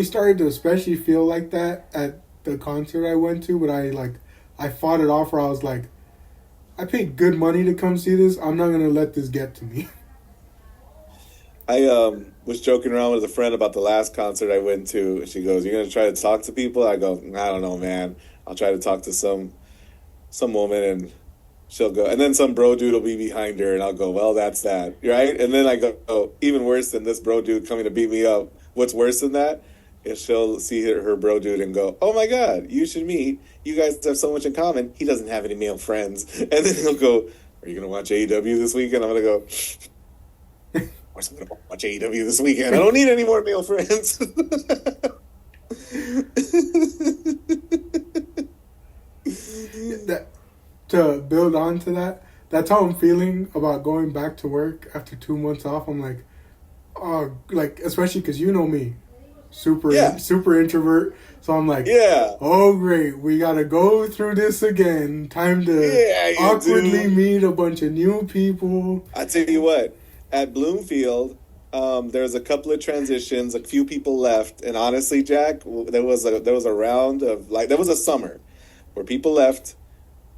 started to especially feel like that at the concert I went to, but I fought it off where I was like, I paid good money to come see this. I'm not gonna let this get to me. I was joking around with a friend about the last concert I went to, and she goes, "You're gonna try to talk to people?" I go, "I don't know, man. I'll try to talk to some woman, and she'll go, and then some bro dude will be behind her, and I'll go, well, that's that, right?" And then I go, "Oh, even worse than this bro dude coming to beat me up. What's worse than that is she'll see her bro dude and go, 'Oh my God, you should meet. You guys have so much in common. He doesn't have any male friends.'" And then he'll go, "Are you gonna watch AEW this weekend?" I'm gonna go, "Of course I'm gonna watch AEW this weekend. I don't need any more male friends." That to build on to that, that's how I'm feeling about going back to work after 2 months off. I'm like, oh, like especially because you know me, Yeah. super introvert. So I'm like, Yeah. oh great, we gotta go through this again. Time to Yeah, you awkwardly do. meet a bunch of new people. I tell you what, at Bloomfield, there's a couple of transitions, a few people left, and honestly, Jack, there was a round of like there was a summer where people left,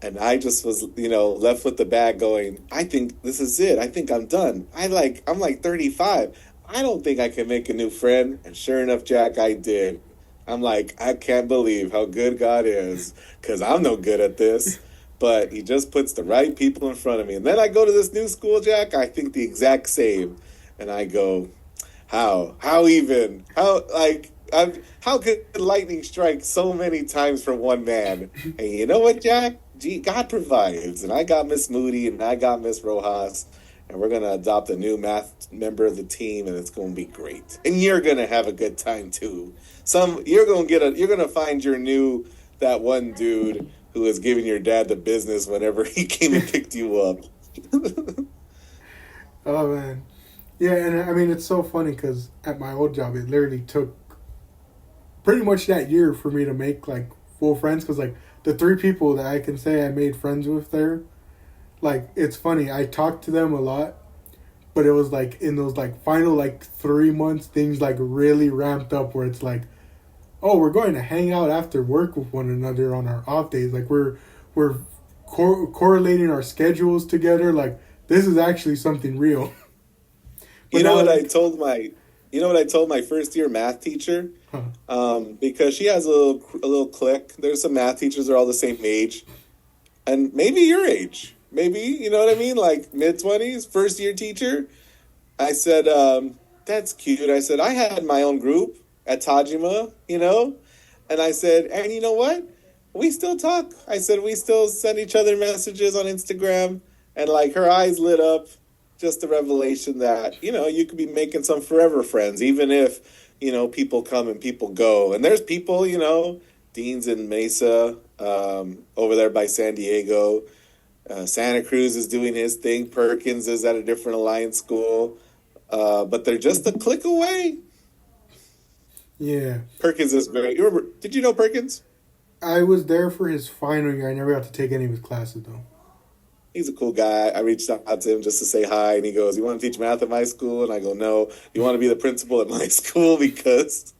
and I just was left with the bag going, I think this is it. I think I'm done. I'm like 35. I don't think I can make a new friend, and sure enough, Jack, I did. I'm like, I can't believe how good God is, because I'm no good at this. But he just puts the right people in front of me. And then I go to this new school, Jack, I think the exact same. And I go, how? How even? How could lightning strike so many times from one man? And you know what, Jack? Gee, God provides. And I got Miss Moody and I got Miss Rojas. And we're going to adopt a new math member of the team, and it's going to be great. And you're going to have a good time, too. You're going to find that one dude who was giving your dad the business whenever he came and picked you up. Oh man, yeah, and I mean it's so funny because at my old job it literally took pretty much that year for me to make like full friends because like the three people that I can say I made friends with there, like it's funny I talked to them a lot, but it was like in those like final like 3 months things like really ramped up where it's like, oh, we're going to hang out after work with one another on our off days. Like we're correlating our schedules together. Like this is actually something real. But You know now, what I like, told my you know what I told my first year math teacher? huh, Because she has a little clique. There's some math teachers that are all the same age, and maybe your age, maybe you know what I mean, like mid-20s, first year teacher. I said, "That's cute." I said, "I had my own group at Tajima, and I said, and you know what? We still talk." I said, "We still send each other messages on Instagram," and like her eyes lit up, just the revelation that you could be making some forever friends, even if people come and people go. And there's people, Dean's in Mesa, over there by San Diego. Santa Cruz is doing his thing. Perkins is at a different alliance school. But they're just a click away. yeah, Perkins is great. You remember? Did you know Perkins? I was there for his final year. I never got to take any of his classes though. He's a cool guy. I reached out to him just to say hi, and he goes, "You want to teach math at my school?" And I go, "No." "You want to be the principal at my school?" Because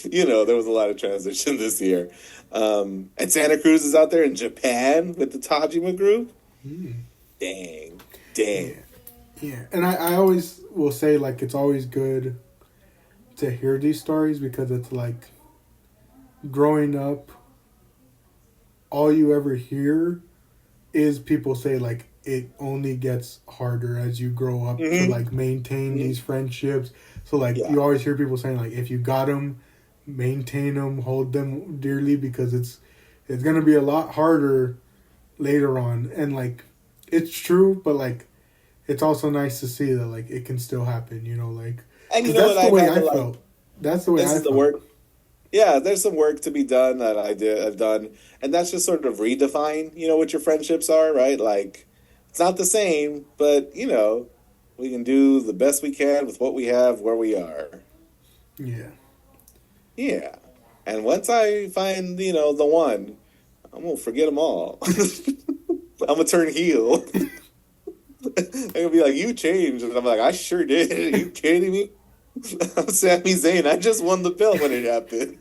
there was a lot of transition this year. And Santa Cruz is out there in Japan with the Tajima group. Mm. Dang, Yeah, dang. yeah, and I always will say like it's always good to hear these stories because it's like growing up, all you ever hear is people say like it only gets harder as you grow up to Mm-hmm. like maintain Mm-hmm. these friendships. So like Yeah. you always hear people saying like if you got them, maintain them, hold them dearly because it's gonna be a lot harder later on. And like it's true, but like it's also nice to see that like it can still happen. Like And you because know what that's the I've way had I to like. felt. That's the way This I is the felt. word. Yeah, there's some work to be done that I've done, and that's just sort of redefine, what your friendships are, right? Like, it's not the same, but we can do the best we can with what we have where we are. Yeah. Yeah, and once I find, the one, I'm gonna forget them all. I'm gonna turn heel. I'm gonna be like, "You changed," and I'm like, "I sure did." Are you kidding me? I'm Sami Zayn. I just won the belt when it happened.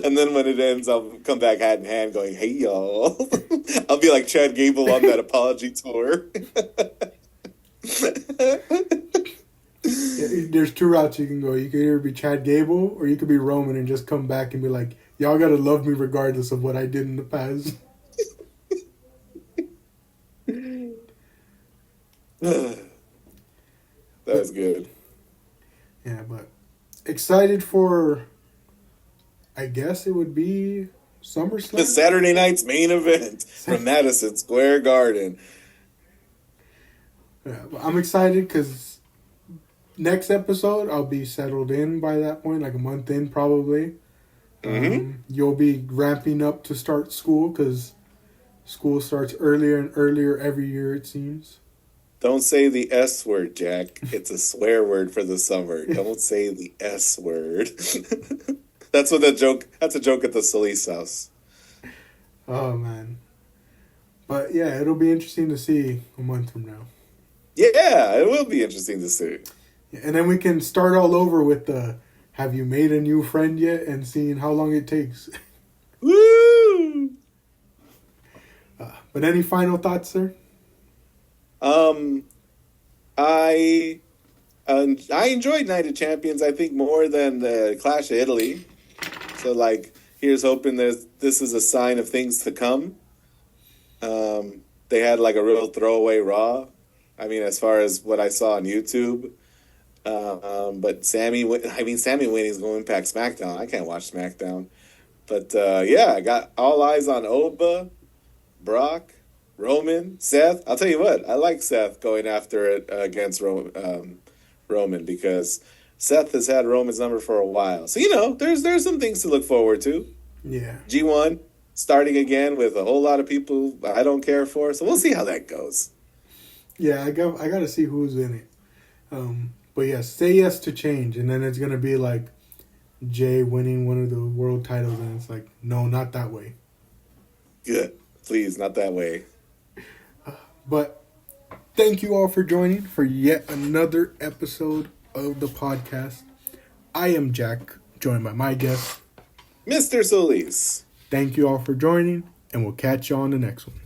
And then when it ends, I'll come back hat in hand going, "Hey, y'all." I'll be like Chad Gable on that apology tour. Yeah, there's two routes you can go. You can either be Chad Gable or you could be Roman and just come back and be like, y'all gotta love me regardless of what I did in the past. That was good. Yeah, but excited for, I guess it would be SummerSlam? Saturday night's main event from Madison Square Garden. Yeah, but I'm excited because next episode I'll be settled in by that point, like a month in probably. Mm-hmm. You'll be ramping up to start school because school starts earlier and earlier every year, it seems. Don't say the S word, Jack. It's a swear word for the summer. Don't say the S word. That's a joke at the Solis house. Oh, man. But yeah, it'll be interesting to see a month from now. Yeah, it will be interesting to see. And then we can start all over with the have you made a new friend yet and seeing how long it takes. Woo! But any final thoughts, sir? I enjoyed Night of Champions, I think, more than the Clash of Italy. So, like, here's hoping this is a sign of things to come. They had, like, a real throwaway Raw. I mean, as far as what I saw on YouTube. But Sammy winning is going to impact SmackDown. I can't watch SmackDown. But, yeah, I got all eyes on Oba, Brock, Roman, Seth. I'll tell you what, I like Seth going after it against Roman because Seth has had Roman's number for a while. So, there's some things to look forward to. Yeah. G1 starting again with a whole lot of people I don't care for. So we'll see how that goes. Yeah, I got to see who's in it. But yeah, say yes to change. And then it's going to be like Jay winning one of the world titles. And it's like, no, not that way. Good. Please, not that way. But thank you all for joining for yet another episode of the podcast. I am Jack, joined by my guest, Mr. Solis. Thank you all for joining, and we'll catch you on the next one.